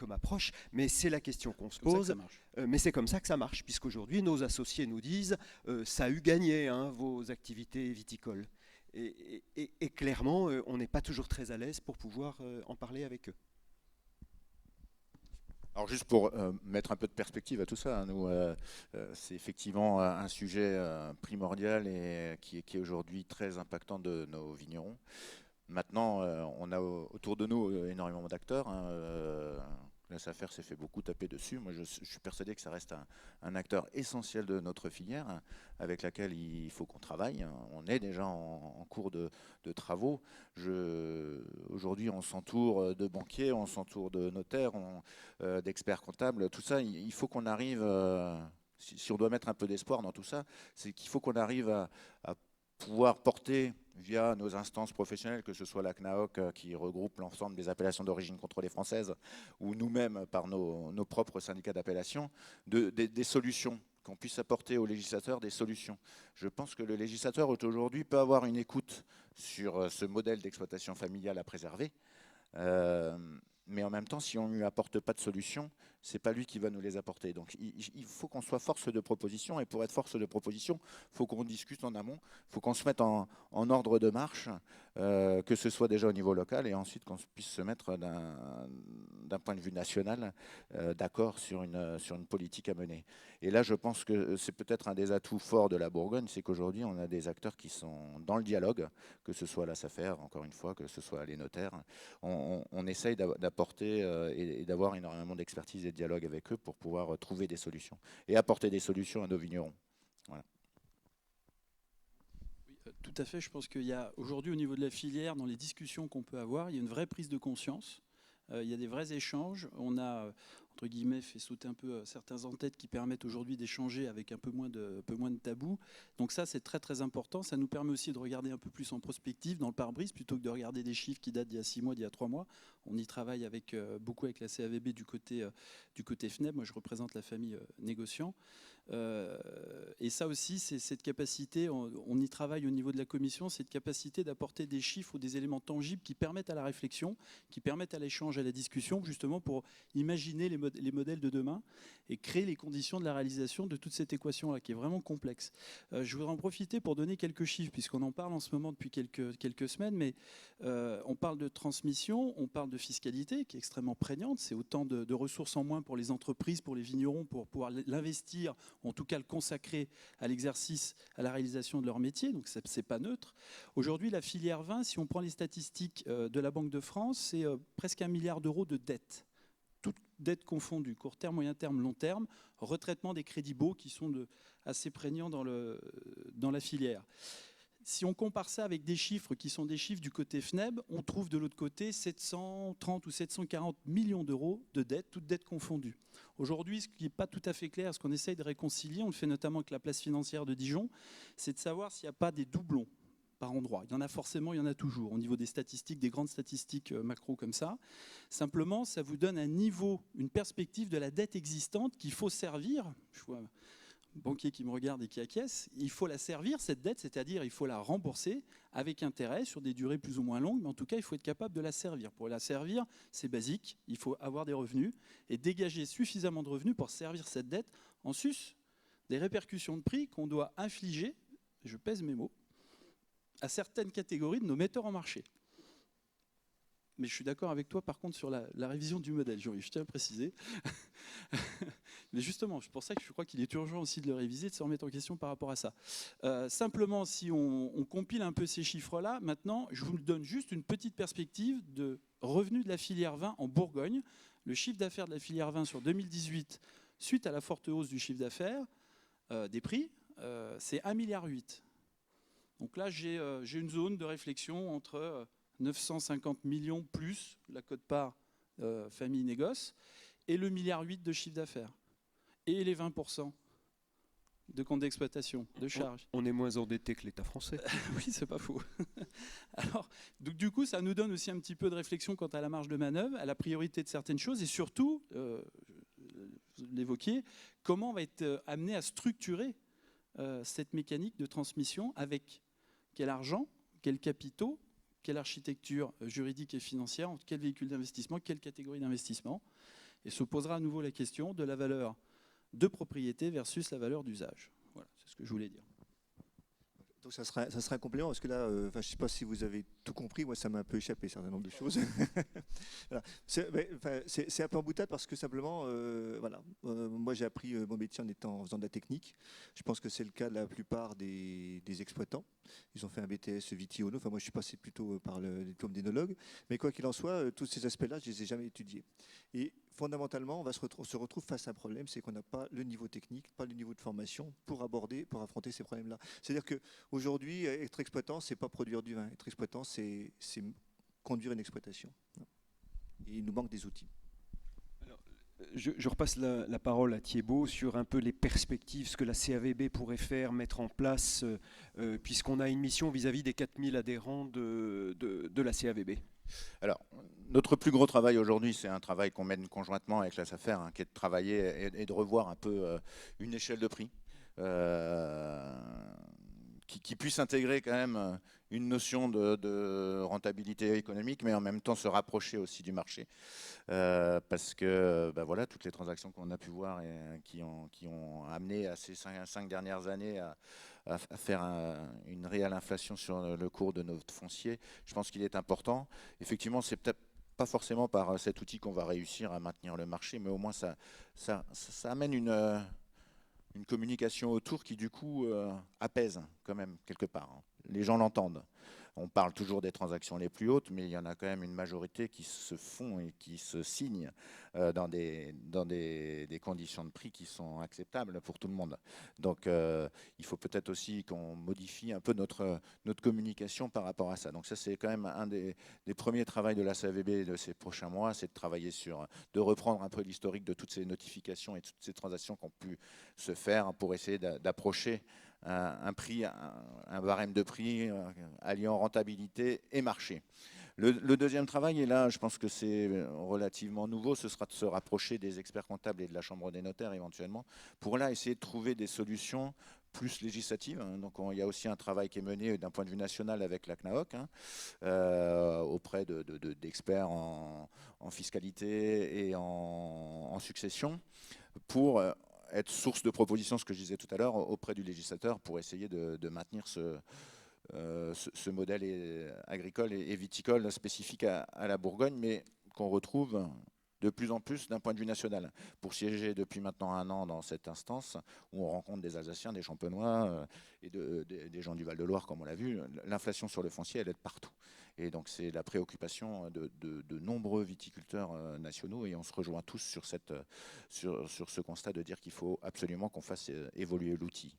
approche, mais c'est la question qu'on se pose. Mais c'est comme ça que ça marche, puisqu'aujourd'hui, nos associés nous disent ça a eu gagné vos activités viticoles. Et clairement, on n'est pas toujours très à l'aise pour pouvoir en parler avec eux. Alors juste pour mettre un peu de perspective à tout ça, nous, c'est effectivement un sujet primordial et qui est aujourd'hui très impactant de nos vignerons. Maintenant, on a autour de nous énormément d'acteurs. La SAFER s'est fait beaucoup taper dessus. Moi, je suis persuadé que ça reste un acteur essentiel de notre filière avec laquelle il faut qu'on travaille. On est déjà en cours de travaux. Aujourd'hui, on s'entoure de banquiers, on s'entoure de notaires, d'experts comptables. Tout ça, il faut qu'on arrive, si on doit mettre un peu d'espoir dans tout ça, c'est qu'il faut qu'on arrive à pouvoir porter via nos instances professionnelles, que ce soit la CNAOC qui regroupe l'ensemble des appellations d'origine contrôlée française, ou nous-mêmes par nos propres syndicats d'appellation, des solutions, qu'on puisse apporter au législateur des solutions. Je pense que le législateur aujourd'hui peut avoir une écoute sur ce modèle d'exploitation familiale à préserver, mais en même temps, si on ne lui apporte pas de solution, ce n'est pas lui qui va nous les apporter. Donc il faut qu'on soit force de proposition, et pour être force de proposition, il faut qu'on discute en amont, il faut qu'on se mette en ordre de marche, que ce soit déjà au niveau local, et ensuite qu'on puisse se mettre d'un point de vue national d'accord sur une politique à mener. Et là, je pense que c'est peut-être un des atouts forts de la Bourgogne, c'est qu'aujourd'hui, on a des acteurs qui sont dans le dialogue, que ce soit la SAFER, encore une fois, que ce soit les notaires. On essaye d'apporter et d'avoir énormément d'expertise et de dialogue avec eux pour pouvoir trouver des solutions et apporter des solutions à nos vignerons. Voilà. Oui, tout à fait. Je pense qu'il y a aujourd'hui au niveau de la filière, dans les discussions qu'on peut avoir, il y a une vraie prise de conscience. Il y a des vrais échanges. On a entre guillemets, fait sauter un peu certains en-têtes qui permettent aujourd'hui d'échanger avec un peu moins de tabous. Donc ça, c'est très très important. Ça nous permet aussi de regarder un peu plus en prospective dans le pare-brise plutôt que de regarder des chiffres qui datent d'il y a 6 mois, d'il y a 3 mois. On y travaille beaucoup avec la CAVB du côté FNEB. Moi, je représente la famille négociant. Et ça aussi, c'est cette capacité, on y travaille au niveau de la commission, cette capacité d'apporter des chiffres ou des éléments tangibles qui permettent à la réflexion, qui permettent à l'échange, à la discussion, justement pour imaginer les modèles de demain et créer les conditions de la réalisation de toute cette équation-là, qui est vraiment complexe. Je voudrais en profiter pour donner quelques chiffres, puisqu'on en parle en ce moment depuis quelques semaines, mais on parle de transmission, on parle de fiscalité, qui est extrêmement prégnante, c'est autant de ressources en moins pour les entreprises, pour les vignerons, pour pouvoir l'investir, en tout cas le consacrer à l'exercice, à la réalisation de leur métier, donc c'est pas neutre. Aujourd'hui, la filière vin, si on prend les statistiques de la Banque de France, c'est presque 1 milliard d'euros de dettes, toutes dettes confondues, court terme, moyen terme, long terme, retraitement des crédits baux qui sont assez prégnants dans la filière. Si on compare ça avec des chiffres qui sont des chiffres du côté FNEB, on trouve de l'autre côté 730 ou 740 millions d'euros de dettes, toutes dettes confondues. Aujourd'hui, ce qui n'est pas tout à fait clair, ce qu'on essaye de réconcilier, on le fait notamment avec la place financière de Dijon, c'est de savoir s'il n'y a pas des doublons par endroit. Il y en a forcément, il y en a toujours, au niveau des statistiques, des grandes statistiques macro comme ça. Simplement, ça vous donne un niveau, une perspective de la dette existante qu'il faut servir. Je vois banquier qui me regarde et qui acquiesce, il faut la servir, cette dette, c'est-à-dire il faut la rembourser avec intérêt sur des durées plus ou moins longues, mais en tout cas, il faut être capable de la servir. Pour la servir, c'est basique, il faut avoir des revenus et dégager suffisamment de revenus pour servir cette dette en sus des répercussions de prix qu'on doit infliger, je pèse mes mots, à certaines catégories de nos metteurs en marché. Mais je suis d'accord avec toi, par contre, sur la révision du modèle, je tiens à préciser. Mais justement, c'est pour ça que je crois qu'il est urgent aussi de le réviser, de se remettre en question par rapport à ça. Simplement, si on compile un peu ces chiffres-là, maintenant, je vous donne juste une petite perspective de revenus de la filière vin en Bourgogne. Le chiffre d'affaires de la filière vin sur 2018, suite à la forte hausse du chiffre d'affaires, des prix, c'est 1,8 milliard. Donc là, j'ai une zone de réflexion entre 950 millions plus la quote-part famille négoce et le 1,8 milliard de chiffre d'affaires et les 20% de compte d'exploitation, de charges. On est moins endetté que l'État français. Oui, c'est pas faux. Alors, donc, du coup, ça nous donne aussi un petit peu de réflexion quant à la marge de manœuvre, à la priorité de certaines choses et surtout, vous l'évoquiez, comment on va être amené à structurer cette mécanique de transmission avec quel argent, quels capitaux, quelle architecture juridique et financière, quel véhicule d'investissement, quelle catégorie d'investissement. Et se posera à nouveau la question de la valeur de propriété versus la valeur d'usage. Voilà, c'est ce que je voulais dire. Donc ça sera un complément, parce que là, je ne sais pas si vous avez tout compris, moi ça m'a un peu échappé un certain nombre de choses. Voilà. C'est un peu en boutade parce que simplement, moi j'ai appris mon métier en faisant de la technique. Je pense que c'est le cas de la plupart des exploitants. Ils ont fait un BTS Viti-Ono, moi je suis passé plutôt par le diplôme d'énologue, mais quoi qu'il en soit, tous ces aspects-là, je ne les ai jamais étudiés. Et fondamentalement, on se retrouve face à un problème, c'est qu'on n'a pas le niveau technique, pas le niveau de formation pour affronter ces problèmes-là. C'est-à-dire qu'aujourd'hui, être exploitant, c'est pas produire du vin. Être exploitant, c'est conduire une exploitation. Et il nous manque des outils. Alors, je repasse la parole à Thiébaut sur un peu les perspectives, ce que la CAVB pourrait faire, mettre en place, puisqu'on a une mission vis-à-vis des 4000 adhérents de la CAVB. Alors, notre plus gros travail aujourd'hui, c'est un travail qu'on mène conjointement avec la SAFER, qui est de travailler et de revoir un peu une échelle de prix qui puisse intégrer quand même une notion de rentabilité économique, mais en même temps se rapprocher aussi du marché. Parce que voilà, toutes les transactions qu'on a pu voir et qui ont amené à ces 5 dernières années à faire une réelle inflation sur le cours de notre foncier, je pense qu'il est important. Effectivement, c'est peut-être pas forcément par cet outil qu'on va réussir à maintenir le marché, mais au moins ça amène une communication autour qui du coup apaise quand même quelque part. Les gens l'entendent. On parle toujours des transactions les plus hautes, mais il y en a quand même une majorité qui se font et qui se signent dans des conditions de prix qui sont acceptables pour tout le monde. Donc il faut peut-être aussi qu'on modifie un peu notre communication par rapport à ça. Donc ça, c'est quand même un des premiers travaux de la CAVB de ces prochains mois, c'est de reprendre un peu l'historique de toutes ces notifications et toutes ces transactions qui ont pu se faire pour essayer d'approcher un prix, un barème de prix alliant rentabilité et marché. Le deuxième travail, et là je pense que c'est relativement nouveau, ce sera de se rapprocher des experts comptables et de la Chambre des notaires éventuellement, pour là essayer de trouver des solutions plus législatives. Donc il y a aussi un travail qui est mené d'un point de vue national avec la CNAOC, auprès d'experts en fiscalité et en succession, pour être source de propositions, ce que je disais tout à l'heure, auprès du législateur pour essayer de maintenir ce modèle agricole et viticole spécifique à la Bourgogne, mais qu'on retrouve de plus en plus d'un point de vue national. Pour siéger depuis maintenant 1 an dans cette instance, où on rencontre des Alsaciens, des Champenois et des gens du Val-de-Loire, comme on l'a vu, l'inflation sur le foncier, elle est de partout. Et donc c'est la préoccupation de nombreux viticulteurs nationaux, et on se rejoint tous sur ce constat de dire qu'il faut absolument qu'on fasse évoluer l'outil.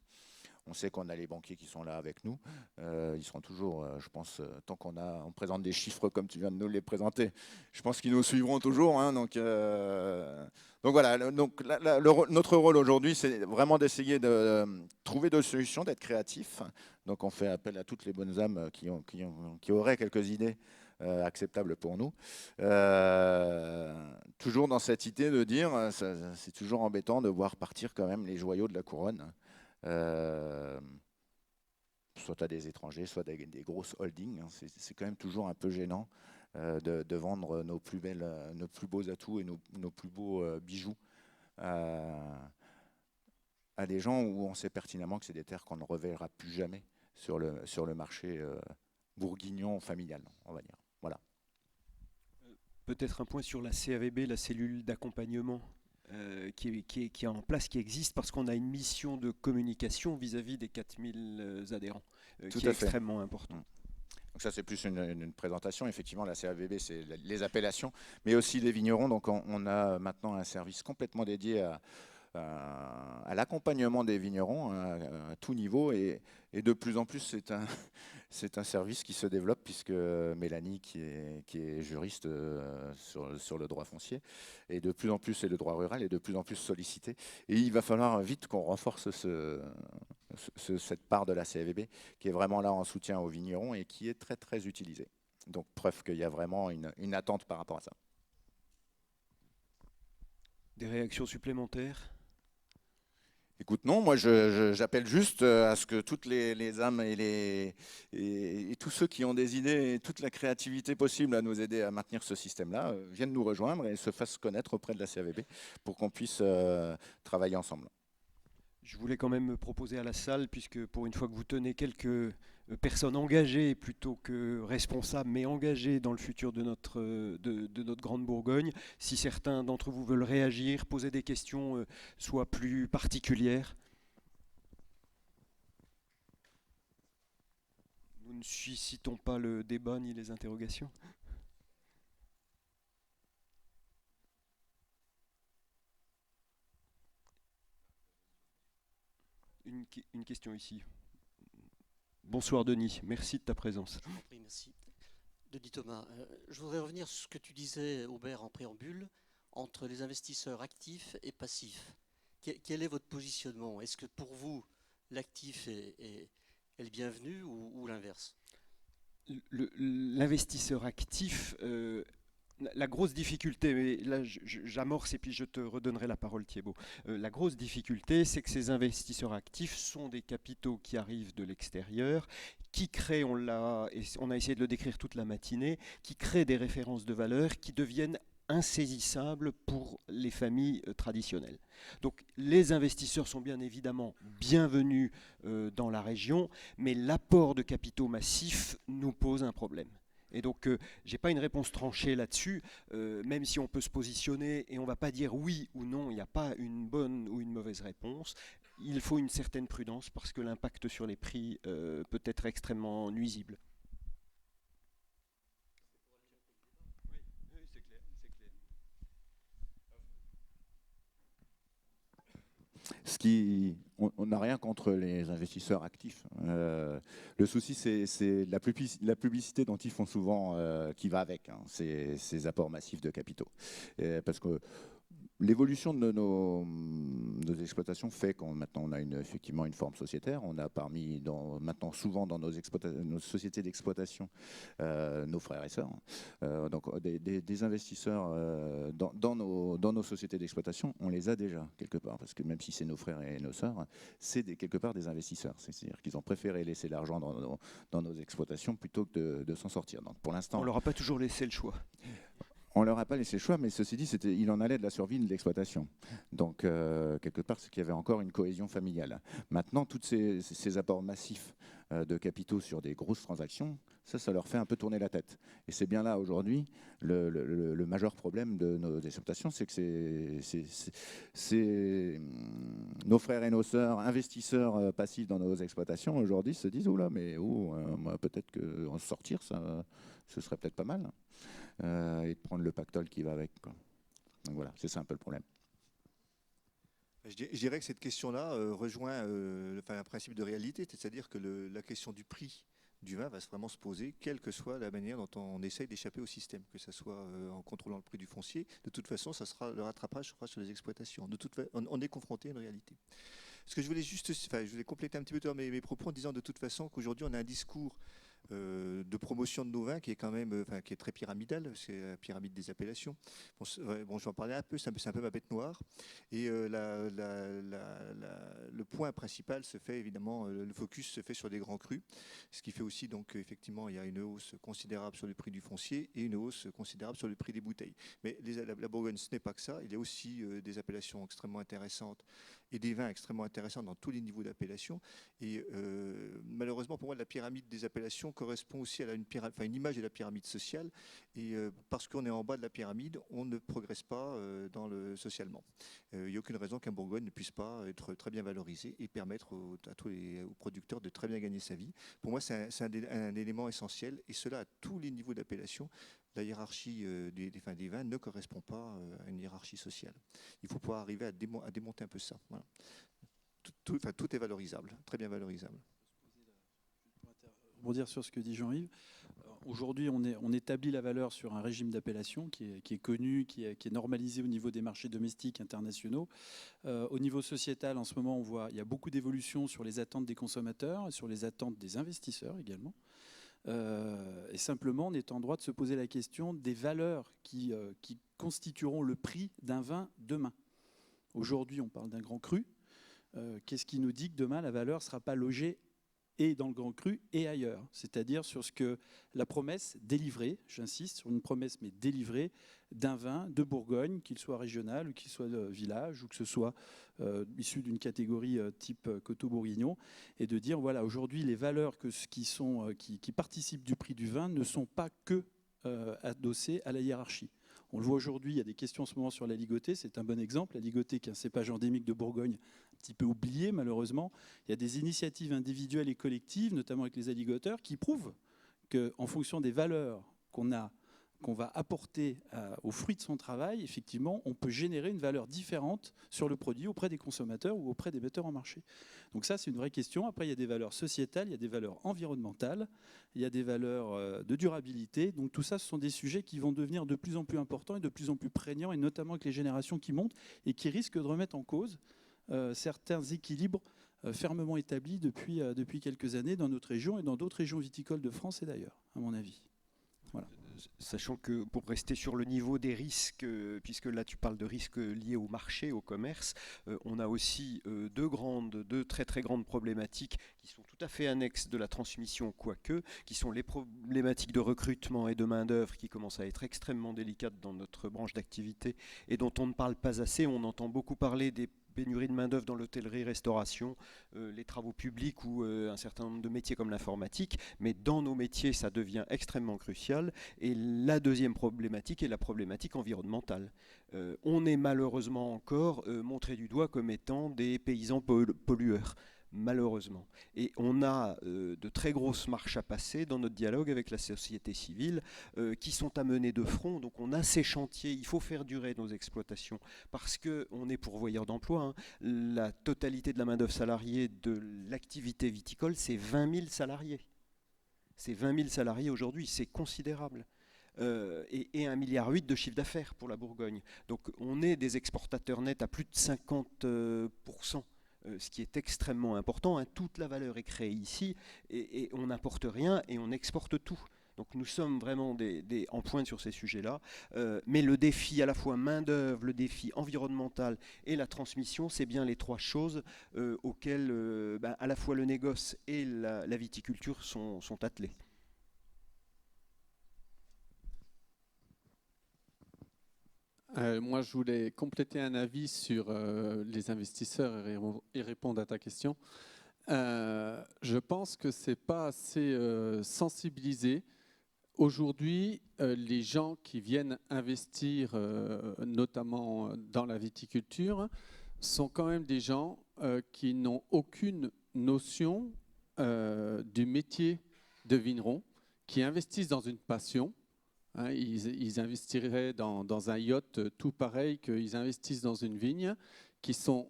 On sait qu'on a les banquiers qui sont là avec nous. Ils seront toujours, je pense, tant qu'on présente des chiffres comme tu viens de nous les présenter, je pense qu'ils nous suivront toujours. Donc voilà, notre rôle aujourd'hui, c'est vraiment d'essayer de trouver des solutions, d'être créatif. Donc on fait appel à toutes les bonnes âmes qui auraient quelques idées acceptables pour nous. Toujours dans cette idée de dire, c'est toujours embêtant de voir partir quand même les joyaux de la couronne. Soit à des étrangers, soit des grosses holdings. C'est quand même toujours un peu gênant de vendre nos plus beaux atouts et nos plus beaux bijoux à des gens où on sait pertinemment que c'est des terres qu'on ne reverra plus jamais sur le marché bourguignon familial, on va dire. Voilà. Peut-être un point sur la CAVB, la cellule d'accompagnement qui est en place, qui existe, parce qu'on a une mission de communication vis-à-vis des 4000 adhérents, qui est extrêmement important. Donc ça, c'est plus une présentation. Effectivement, la CAVB, c'est les appellations, mais aussi les vignerons. Donc on a maintenant un service complètement dédié à l'accompagnement des vignerons à tout niveau, et de plus en plus c'est un service qui se développe, puisque Mélanie qui est juriste sur le droit foncier, et de plus en plus, et le droit rural est de plus en plus sollicité, et il va falloir vite qu'on renforce cette part de la CAVB qui est vraiment là en soutien aux vignerons et qui est très très utilisée. Donc preuve qu'il y a vraiment une attente par rapport à ça. Des réactions supplémentaires ? Écoute, non, moi j'appelle juste à ce que toutes les âmes et tous ceux qui ont des idées et toute la créativité possible à nous aider à maintenir ce système-là viennent nous rejoindre et se fassent connaître auprès de la CAVB pour qu'on puisse travailler ensemble. Je voulais quand même me proposer à la salle, puisque pour une fois que vous tenez quelques personnes engagées plutôt que responsables, mais engagées dans le futur de notre Grande Bourgogne, si certains d'entre vous veulent réagir, poser des questions soit plus particulières. Nous ne suscitons pas le débat ni les interrogations. Une question ici. Bonsoir Denis, merci de ta présence. Je vous en prie, merci. Denis Thomas, je voudrais revenir sur ce que tu disais, Aubert, en préambule, entre les investisseurs actifs et passifs. Quel est votre positionnement? Est-ce que pour vous, l'actif est le bienvenu ou l'inverse? L'investisseur actif, la grosse difficulté, mais là j'amorce et puis je te redonnerai la parole Thibaut, la grosse difficulté, c'est que ces investisseurs actifs sont des capitaux qui arrivent de l'extérieur, qui créent, on a essayé de le décrire toute la matinée, qui créent des références de valeur qui deviennent insaisissables pour les familles traditionnelles. Donc les investisseurs sont bien évidemment bienvenus dans la région, mais l'apport de capitaux massifs nous pose un problème. Et donc, je n'ai pas une réponse tranchée là-dessus, même si on peut se positionner et on ne va pas dire oui ou non, il n'y a pas une bonne ou une mauvaise réponse. Il faut une certaine prudence parce que l'impact sur les prix peut être extrêmement nuisible. Oui, c'est clair. On n'a rien contre les investisseurs actifs. Le souci, c'est la publicité dont ils font souvent, qui va avec, hein, ces apports massifs de capitaux. Parce que l'évolution de nos exploitations fait qu'on maintenant on a effectivement une forme sociétaire. On a maintenant souvent dans nos sociétés d'exploitation nos frères et sœurs. Donc des investisseurs dans nos sociétés d'exploitation, on les a déjà quelque part. Parce que même si c'est nos frères et nos sœurs, c'est quelque part des investisseurs. C'est-à-dire qu'ils ont préféré laisser l'argent dans nos exploitations plutôt que de s'en sortir. Donc pour l'instant, on leur a pas toujours laissé le choix. On ne leur a pas laissé le choix, mais ceci dit, il en allait de la survie de l'exploitation. Donc, quelque part, c'est qu'il y avait encore une cohésion familiale. Maintenant, tous ces apports massifs de capitaux sur des grosses transactions, ça leur fait un peu tourner la tête. Et c'est bien là, aujourd'hui, le majeur problème de nos exploitations, c'est que c'est nos frères et nos sœurs, investisseurs passifs dans nos exploitations, aujourd'hui, se disent « Oh là, mais peut-être qu'en sortir, ce serait peut-être pas mal ». Et de prendre le pactole qui va avec, quoi. Donc voilà, c'est ça un peu le problème. Je dirais que cette question-là rejoint un principe de réalité, c'est-à-dire que la question du prix du vin va vraiment se poser, quelle que soit la manière dont on essaye d'échapper au système, que ce soit en contrôlant le prix du foncier. De toute façon, le rattrapage sera sur les exploitations. On est confronté à une réalité. Ce que je voulais compléter un petit peu mes propos en disant de toute façon qu'aujourd'hui on a un discours de promotion de nos vins qui est quand même qui est très pyramidal, c'est la pyramide des appellations. Bon, j'en parlais un peu, c'est un peu ma bête noire. Et le point principal se fait évidemment, le focus se fait sur des grands crus, ce qui fait aussi donc effectivement il y a une hausse considérable sur le prix du foncier et une hausse considérable sur le prix des bouteilles. Mais la Bourgogne, ce n'est pas que ça, il y a aussi des appellations extrêmement intéressantes et des vins extrêmement intéressants dans tous les niveaux d'appellation. Et malheureusement pour moi, la pyramide des appellations correspond aussi à une image de la pyramide sociale. Et parce qu'on est en bas de la pyramide, on ne progresse pas socialement. Il n'y a aucune raison qu'un Bourgogne ne puisse pas être très bien valorisé et permettre aux producteurs de très bien gagner sa vie. Pour moi, c'est un élément essentiel, et cela à tous les niveaux d'appellation. La hiérarchie des vins ne correspond pas à une hiérarchie sociale. Il faut pouvoir arriver à démonter un peu ça. Voilà. Tout est valorisable, très bien valorisable. Pour dire sur ce que dit Jean-Yves, aujourd'hui on établit la valeur sur un régime d'appellation qui est connu, qui est normalisé au niveau des marchés domestiques internationaux. Au niveau sociétal, en ce moment, on voit il y a beaucoup d'évolutions sur les attentes des consommateurs, sur les attentes des investisseurs également. Et simplement, on est en droit de se poser la question des valeurs qui constitueront le prix d'un vin demain. Aujourd'hui, on parle d'un grand cru. Qu'est-ce qui nous dit que demain, la valeur ne sera pas logée et dans le grand cru et ailleurs, c'est-à-dire sur ce que la promesse délivrée, j'insiste sur une promesse mais délivrée, d'un vin de Bourgogne, qu'il soit régional ou qu'il soit de village ou que ce soit issu d'une catégorie type coteau-bourguignon, et de dire voilà, aujourd'hui les valeurs qui participent du prix du vin ne sont pas que adossées à la hiérarchie. On le voit aujourd'hui, il y a des questions en ce moment sur la ligotée, c'est un bon exemple. La ligotée, qui est un cépage endémique de Bourgogne, un petit peu oublié malheureusement. Il y a des initiatives individuelles et collectives, notamment avec les aligoteurs, qui prouvent qu'en fonction des valeurs qu'on va apporter aux fruits de son travail, effectivement, on peut générer une valeur différente sur le produit auprès des consommateurs ou auprès des metteurs en marché. Donc ça, c'est une vraie question. Après, il y a des valeurs sociétales, il y a des valeurs environnementales, il y a des valeurs de durabilité. Donc tout ça, ce sont des sujets qui vont devenir de plus en plus importants et de plus en plus prégnants, et notamment avec les générations qui montent et qui risquent de remettre en cause certains équilibres fermement établis depuis quelques années dans notre région et dans d'autres régions viticoles de France et d'ailleurs, à mon avis. Voilà. Sachant que pour rester sur le niveau des risques, puisque là tu parles de risques liés au marché, au commerce, on a aussi deux très très grandes problématiques qui sont tout à fait annexes de la transmission, quoique, qui sont les problématiques de recrutement et de main-d'œuvre qui commencent à être extrêmement délicates dans notre branche d'activité et dont on ne parle pas assez. On entend beaucoup parler des pénurie de main-d'œuvre dans l'hôtellerie-restauration, les travaux publics ou un certain nombre de métiers comme l'informatique, mais dans nos métiers, ça devient extrêmement crucial. Et la deuxième problématique est la problématique environnementale. On est malheureusement encore montré du doigt comme étant des paysans pollueurs. malheureusement. Et on a de très grosses marches à passer dans notre dialogue avec la société civile qui sont à mener de front. Donc on a ces chantiers, il faut faire durer nos exploitations parce qu'on est pourvoyeur d'emploi. Hein. La totalité de la main-d'œuvre salariée de l'activité viticole, c'est 20 000 salariés. C'est 20 000 salariés aujourd'hui, c'est considérable. Et 1,8 milliard de chiffre d'affaires pour la Bourgogne. Donc on est des exportateurs nets à plus de 50%. Ce qui est extrêmement important. Hein. Toute la valeur est créée ici et on n'importe rien et on exporte tout. Donc nous sommes vraiment en pointe sur ces sujets-là. Mais le défi à la fois main-d'œuvre, le défi environnemental et la transmission, c'est bien les trois choses auxquelles à la fois le négoce et la viticulture sont attelés. Moi, je voulais compléter un avis sur les investisseurs et répondre à ta question. Je pense que ce n'est pas assez sensibilisé. Aujourd'hui, les gens qui viennent investir, notamment dans la viticulture, sont quand même des gens qui n'ont aucune notion du métier de vigneron, qui investissent dans une passion. Hein, ils investiraient dans un yacht tout pareil qu'ils investissent dans une vigne, qui sont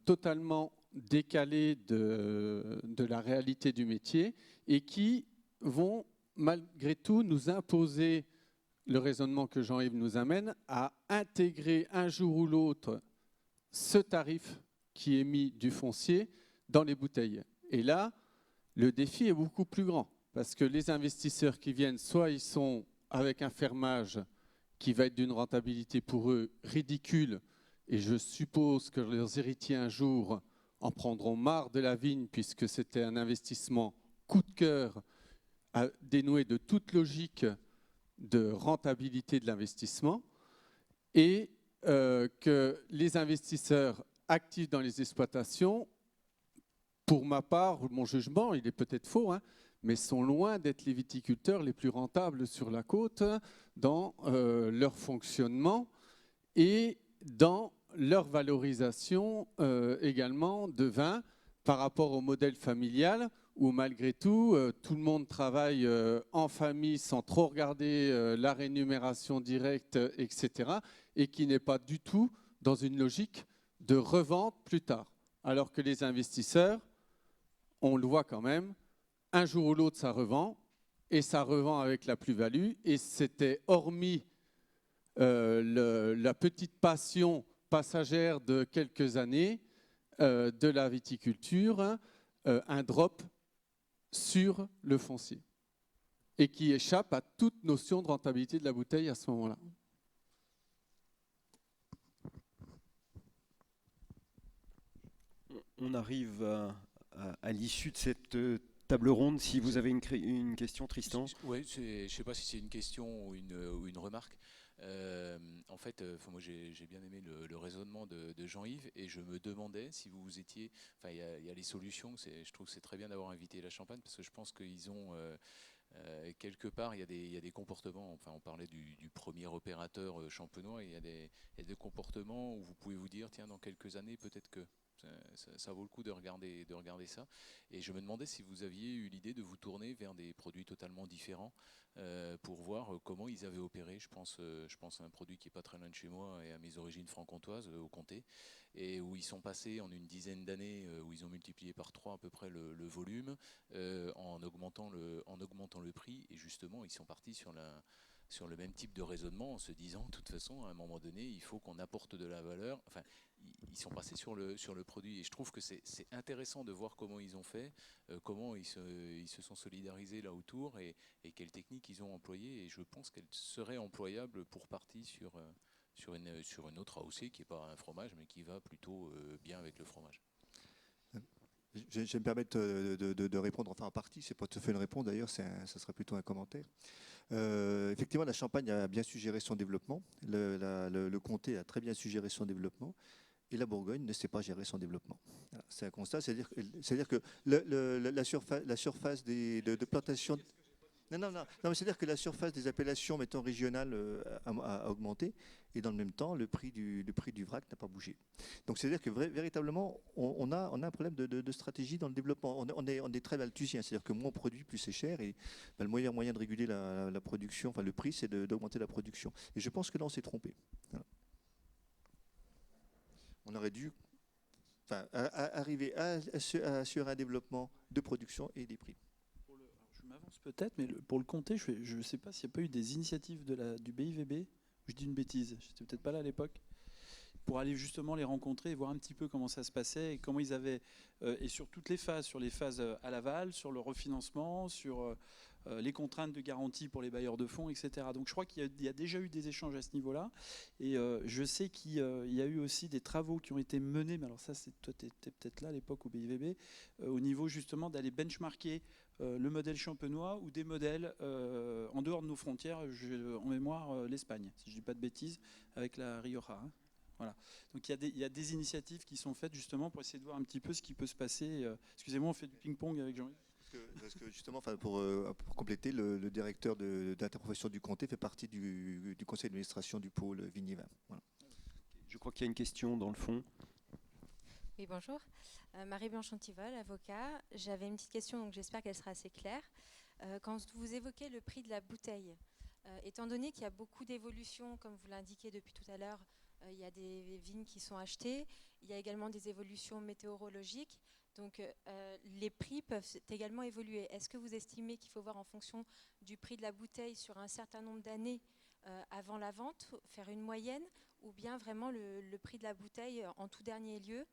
totalement décalés de la réalité du métier et qui vont malgré tout nous imposer le raisonnement que Jean-Yves nous amène à intégrer un jour ou l'autre ce tarif qui est mis du foncier dans les bouteilles. Et là, le défi est beaucoup plus grand parce que les investisseurs qui viennent, soit ils sont avec un fermage qui va être d'une rentabilité pour eux ridicule, et je suppose que leurs héritiers un jour en prendront marre de la vigne puisque c'était un investissement coup de cœur dénoué de toute logique de rentabilité de l'investissement, et que les investisseurs actifs dans les exploitations, pour ma part, mon jugement, il est peut-être faux, hein, mais sont loin d'être les viticulteurs les plus rentables sur la côte dans leur fonctionnement et dans leur valorisation également de vin par rapport au modèle familial où malgré tout, tout le monde travaille en famille sans trop regarder la rémunération directe, etc. et qui n'est pas du tout dans une logique de revente plus tard. Alors que les investisseurs, on le voit quand même, un jour ou l'autre, ça revend, et ça revend avec la plus-value. Et c'était, hormis la petite passion passagère de quelques années de la viticulture, un drop sur le foncier, et qui échappe à toute notion de rentabilité de la bouteille à ce moment-là. On arrive à l'issue de cette table ronde. Si vous avez une question, Tristan. Oui, je ne sais pas si c'est une question ou une remarque. En fait, moi j'ai bien aimé le raisonnement de Jean-Yves et je me demandais si vous étiez. Enfin, il y a les solutions. Je trouve que c'est très bien d'avoir invité la Champagne parce que je pense qu'ils ont quelque part il y a des comportements. Enfin, on parlait du premier opérateur champenois. Il y a des comportements où vous pouvez vous dire tiens, dans quelques années peut-être que ça vaut le coup de regarder ça. Et je me demandais si vous aviez eu l'idée de vous tourner vers des produits totalement différents pour voir comment ils avaient opéré. Je pense à un produit qui n'est pas très loin de chez moi et à mes origines franc-comtoises, au Comté, et où ils sont passés en une dizaine d'années, où ils ont multiplié par 3 à peu près le volume, en augmentant le prix. Et justement, ils sont partis sur le même type de raisonnement en se disant, de toute façon, à un moment donné, il faut qu'on apporte de la valeur. Enfin, ils sont passés sur le produit. Et je trouve que c'est intéressant de voir comment ils ont fait, comment ils se sont solidarisés là autour et quelles techniques ils ont employées. Et je pense qu'elles seraient employables pour partie sur une autre AOC qui n'est pas un fromage, mais qui va plutôt bien avec le fromage. Je vais me permettre de répondre, enfin en partie, c'est pas tout à fait une réponse d'ailleurs, ça sera plutôt un commentaire. Effectivement, la Champagne a bien suggéré son développement, le Comté a très bien suggéré son développement, et la Bourgogne ne sait pas gérer son développement. Voilà, c'est un constat, c'est-à-dire que la surface de plantation... Non, mais c'est-à-dire que la surface des appellations, mettons régionales, a augmenté, et dans le même temps, le prix du vrac n'a pas bougé. Donc c'est-à-dire que véritablement, on a un problème de stratégie dans le développement. On est très malthusien, c'est-à-dire que moins on produit, plus c'est cher, et le meilleur moyen de réguler la production, enfin le prix, c'est d'augmenter la production. Et je pense que là, on s'est trompé. Voilà. On aurait dû arriver à assurer un développement de production et des prix. Je m'avance peut-être, mais pour le comté, je ne sais pas s'il n'y a pas eu des initiatives du BIVB. Je dis une bêtise, je n'étais peut-être pas là à l'époque, pour aller justement les rencontrer et voir un petit peu comment ça se passait et comment ils avaient, et sur toutes les phases, sur les phases à l'aval, sur le refinancement, sur les contraintes de garantie pour les bailleurs de fonds, etc. Donc je crois qu'il y a déjà eu des échanges à ce niveau-là. Et je sais qu'il y a eu aussi des travaux qui ont été menés, mais alors ça, toi, tu étais peut-être là à l'époque au BIVB, au niveau justement d'aller benchmarker le modèle champenois ou des modèles en dehors de nos frontières, en mémoire l'Espagne, si je ne dis pas de bêtises, avec la Rioja. Hein. Voilà. Donc il y a des initiatives qui sont faites justement pour essayer de voir un petit peu ce qui peut se passer. Excusez-moi, on fait du ping-pong avec Jean-Yves. Parce que justement, pour compléter, le directeur d'interprofession du comté fait partie du conseil d'administration du pôle Vignes-Vins. Voilà. Je crois qu'il y a une question dans le fond. Oui, bonjour. Marie-Blanche Antivol, avocat. J'avais une petite question, donc j'espère qu'elle sera assez claire. Quand vous évoquez le prix de la bouteille, étant donné qu'il y a beaucoup d'évolutions, comme vous l'indiquez depuis tout à l'heure, il y a des vignes qui sont achetées, il y a également des évolutions météorologiques, donc les prix peuvent également évoluer. Est-ce que vous estimez qu'il faut voir en fonction du prix de la bouteille sur un certain nombre d'années avant la vente, faire une moyenne, ou bien vraiment le prix de la bouteille en tout dernier lieu,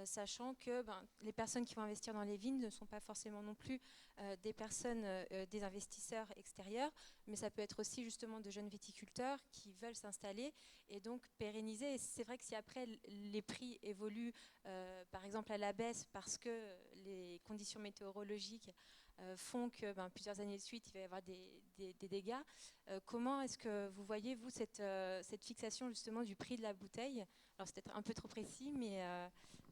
sachant que les personnes qui vont investir dans les vignes ne sont pas forcément non plus des personnes, des investisseurs extérieurs, mais ça peut être aussi justement de jeunes viticulteurs qui veulent s'installer et donc pérenniser. Et c'est vrai que si après les prix évoluent, par exemple à la baisse, parce que les conditions météorologiques font que plusieurs années de suite, il va y avoir des dégâts. Comment est-ce que vous voyez, vous, cette fixation justement du prix de la bouteille? Alors c'est peut-être un peu trop précis, mais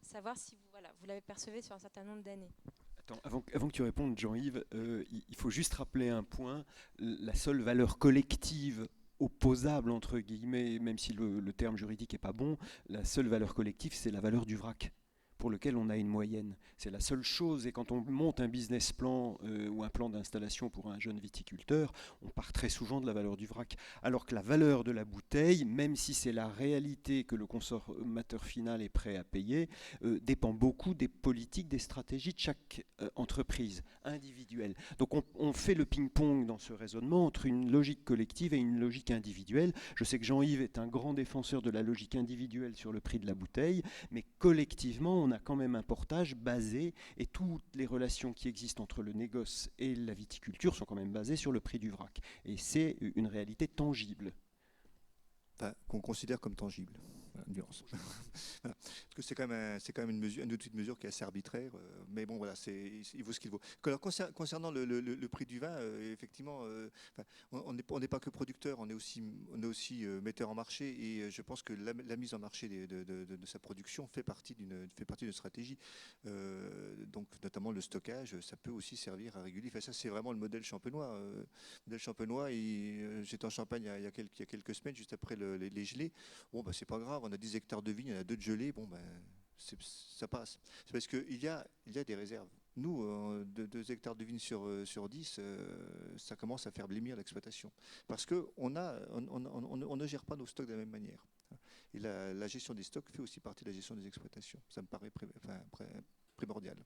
savoir si vous l'avez percevé sur un certain nombre d'années. Attends, avant que tu répondes, Jean-Yves, il faut juste rappeler un point. La seule valeur collective opposable, entre guillemets, même si le terme juridique n'est pas bon, la seule valeur collective, c'est la valeur du vrac, pour lequel on a une moyenne. C'est la seule chose, et quand on monte un business plan ou un plan d'installation pour un jeune viticulteur, on part très souvent de la valeur du vrac. Alors que la valeur de la bouteille, même si c'est la réalité que le consommateur final est prêt à payer, dépend beaucoup des politiques, des stratégies de chaque entreprise individuelle. Donc on fait le ping-pong dans ce raisonnement entre une logique collective et une logique individuelle. Je sais que Jean-Yves est un grand défenseur de la logique individuelle sur le prix de la bouteille, mais collectivement, on a quand même un portage basé, et toutes les relations qui existent entre le négoce et la viticulture sont quand même basées sur le prix du vrac. Et c'est une réalité tangible. Enfin, qu'on considère comme tangible. Voilà, nuance. Voilà. Parce que c'est quand même une outil de mesure qui est assez arbitraire, mais bon, voilà, il vaut ce qu'il vaut. Alors, concernant le prix du vin, effectivement, on n'est pas que producteur, on est aussi metteur en marché, et je pense que la mise en marché de sa production fait partie d'une stratégie. Donc, notamment le stockage, ça peut aussi servir à réguler. Enfin, ça, c'est vraiment le modèle champenois. J'étais en Champagne il y a quelques semaines, juste après les gelées. Bon, c'est pas grave, on a 10 hectares de vignes, il y en a 2 de gelées, ça passe. C'est parce qu'il y a des réserves. Nous, 2 hectares de vignes sur 10, ça commence à faire blêmir l'exploitation. Parce qu'on ne gère pas nos stocks de la même manière. Et la gestion des stocks fait aussi partie de la gestion des exploitations. Ça me paraît primordial.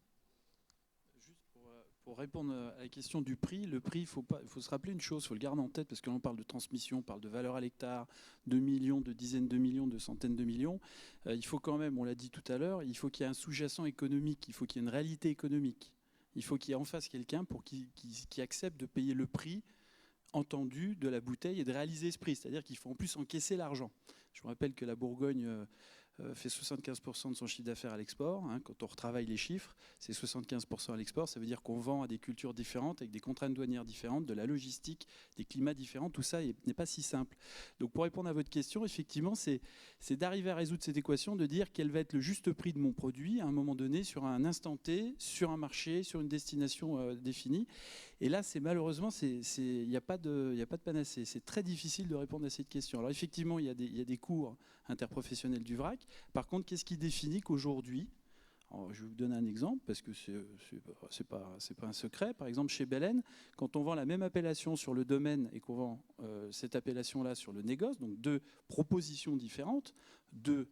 Pour répondre à la question du prix, le prix, il faut se rappeler une chose, il faut le garder en tête, parce que l'on parle de transmission, on parle de valeur à l'hectare, de millions, de dizaines de millions, de centaines de millions. Il faut quand même, on l'a dit tout à l'heure, il faut qu'il y ait un sous-jacent économique, il faut qu'il y ait une réalité économique. Il faut qu'il y ait en face quelqu'un qui accepte de payer le prix entendu de la bouteille et de réaliser ce prix. C'est-à-dire qu'il faut en plus encaisser l'argent. Je vous rappelle que la Bourgogne fait 75% de son chiffre d'affaires à l'export. Quand on retravaille les chiffres, c'est 75% à l'export. Ça veut dire qu'on vend à des cultures différentes, avec des contraintes douanières différentes, de la logistique, des climats différents. Tout ça n'est pas si simple. Donc pour répondre à votre question, effectivement, c'est d'arriver à résoudre cette équation, de dire quel va être le juste prix de mon produit à un moment donné, sur un instant T, sur un marché, sur une destination définie. Et là, malheureusement, il n'y a pas de panacée. C'est très difficile de répondre à cette question. Alors effectivement, il y a des cours interprofessionnels du vrac. Par contre, qu'est-ce qui définit qu'aujourd'hui, je vais vous donner un exemple parce que c'est pas un secret. Par exemple, chez Belen, quand on vend la même appellation sur le domaine et qu'on vend cette appellation-là sur le négoce, donc 2 propositions différentes, 2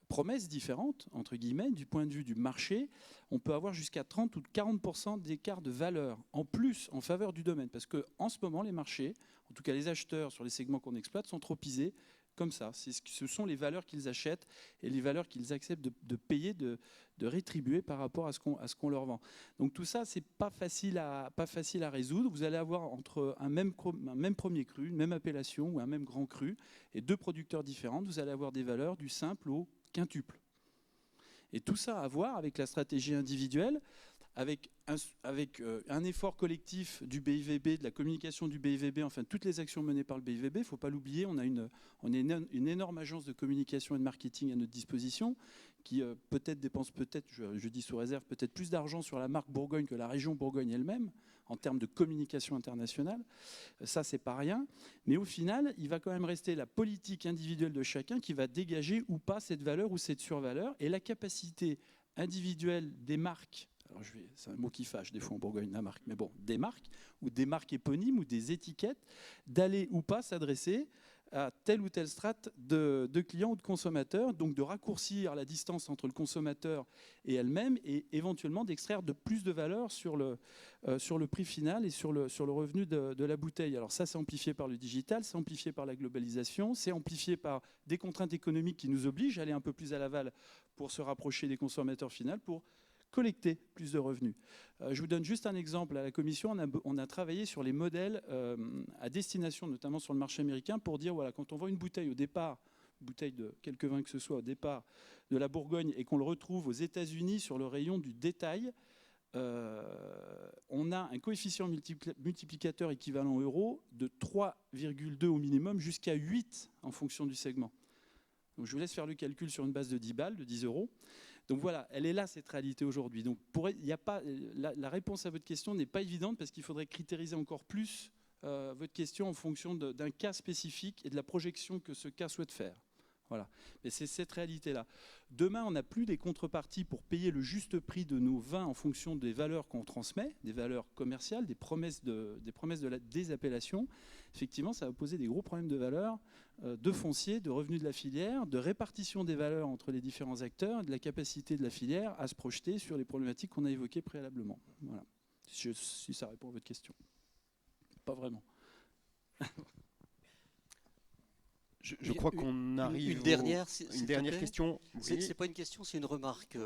promesses différentes, entre guillemets, du point de vue du marché, on peut avoir jusqu'à 30 ou 40% d'écart de valeur en plus en faveur du domaine. Parce qu'en ce moment, les marchés, en tout cas les acheteurs sur les segments qu'on exploite, sont tropisés comme ça. Ce sont les valeurs qu'ils achètent et les valeurs qu'ils acceptent de payer, de rétribuer par rapport à ce qu'on leur vend. Donc tout ça, c'est pas facile à résoudre. Vous allez avoir entre un même premier cru, une même appellation ou un même grand cru et 2 producteurs différents, vous allez avoir des valeurs du simple au quintuple. Et tout ça à voir avec la stratégie individuelle, avec un effort collectif du BIVB, de la communication du BIVB, enfin toutes les actions menées par le BIVB. Il ne faut pas l'oublier, on a une énorme agence de communication et de marketing à notre disposition qui peut-être dépense, je dis sous réserve, peut-être plus d'argent sur la marque Bourgogne que la région Bourgogne elle-même, en termes de communication internationale. Ça, c'est pas rien. Mais au final, il va quand même rester la politique individuelle de chacun qui va dégager ou pas cette valeur ou cette survaleur. Et la capacité individuelle des marques, alors c'est un mot qui fâche des fois en Bourgogne, la marque, mais bon, des marques ou des marques éponymes ou des étiquettes, d'aller ou pas s'adresser à telle ou telle strate de clients ou de consommateurs, donc de raccourcir la distance entre le consommateur et elle-même et éventuellement d'extraire de plus de valeur sur le prix final et sur le revenu de la bouteille. Alors ça, c'est amplifié par le digital, c'est amplifié par la globalisation, c'est amplifié par des contraintes économiques qui nous obligent à aller un peu plus à l'aval pour se rapprocher des consommateurs finaux, pour collecter plus de revenus. Je vous donne juste un exemple. À la Commission, on a travaillé sur les modèles à destination, notamment sur le marché américain, pour dire, voilà, quand on voit une bouteille au départ, bouteille de quelques vins que ce soit au départ de la Bourgogne, et qu'on le retrouve aux États-Unis sur le rayon du détail, on a un coefficient multiplicateur équivalent euro de 3,2 au minimum jusqu'à 8 en fonction du segment. Donc je vous laisse faire le calcul sur une base de 10 balles, de 10 euros. Donc voilà, elle est là, cette réalité aujourd'hui. Donc la réponse à votre question n'est pas évidente parce qu'il faudrait critériser encore plus votre question en fonction d'un cas spécifique et de la projection que ce cas souhaite faire. Voilà. Mais c'est cette réalité-là. Demain, on n'a plus des contreparties pour payer le juste prix de nos vins en fonction des valeurs qu'on transmet, des valeurs commerciales, des promesses des appellations. Effectivement, ça va poser des gros problèmes de valeur, de foncier, de revenus de la filière, de répartition des valeurs entre les différents acteurs, de la capacité de la filière à se projeter sur les problématiques qu'on a évoquées préalablement. Voilà. Si ça répond à votre question. Pas vraiment. Je crois qu'on arrive une dernière question. Oui. C'est pas une question, c'est une remarque.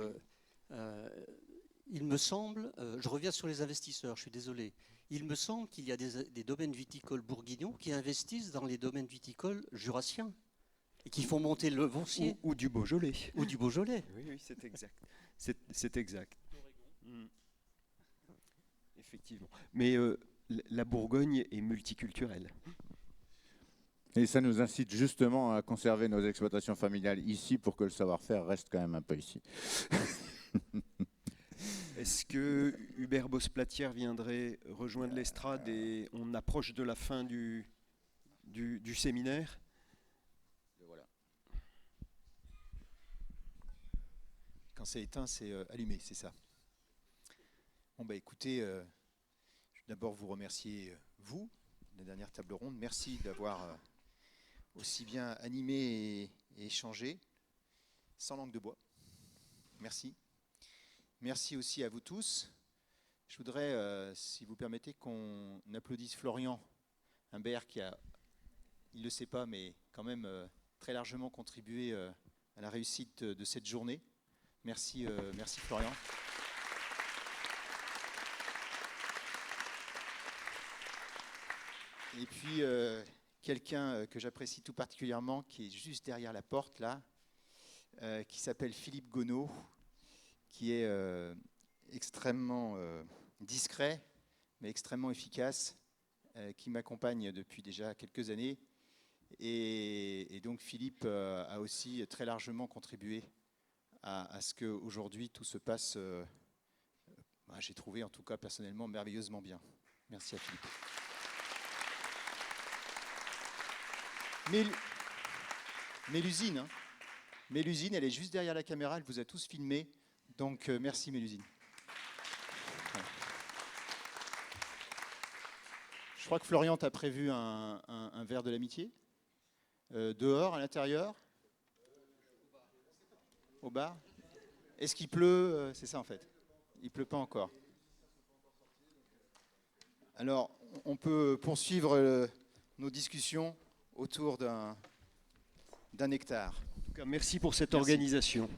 Il me semble, je reviens sur les investisseurs, je suis désolé. Il me semble qu'il y a des domaines viticoles bourguignons qui investissent dans les domaines viticoles jurassiens et qui font monter le foncier. Ou du Beaujolais. Ou du Beaujolais. Oui, c'est exact. C'est exact. Effectivement. Mais la Bourgogne est multiculturelle. Et ça nous incite justement à conserver nos exploitations familiales ici pour que le savoir-faire reste quand même un peu ici. Est-ce que Hubert Bosse-Platière viendrait rejoindre l'estrade et on approche de la fin du séminaire? Voilà. Quand c'est éteint, c'est allumé, c'est ça. Bon, bah écoutez, je vais d'abord vous remercier, vous, la dernière table ronde. Merci d'avoir aussi bien animé et échangé, sans langue de bois. Merci. Merci aussi à vous tous. Je voudrais, si vous permettez, qu'on applaudisse Florian Humbert qui a, il ne le sait pas, mais quand même très largement contribué à la réussite de cette journée. Merci, merci Florian. Et puis, quelqu'un que j'apprécie tout particulièrement, qui est juste derrière la porte, là, qui s'appelle Philippe Gonneau, qui est extrêmement discret, mais extrêmement efficace, qui m'accompagne depuis déjà quelques années. Et donc Philippe a aussi très largement contribué à ce qu'aujourd'hui tout se passe j'ai trouvé en tout cas personnellement merveilleusement bien. Merci à Philippe. Mais l'usine, hein, elle est juste derrière la caméra, elle vous a tous filmé, donc merci Mélusine. Voilà. Je crois que Florian t'a prévu un verre de l'amitié. Dehors, à l'intérieur? Au bar? Est-ce qu'il pleut? C'est ça en fait. Il ne pleut pas encore. Alors, on peut poursuivre nos discussions autour d'un nectar. En tout cas, merci pour cette Merci. organisation.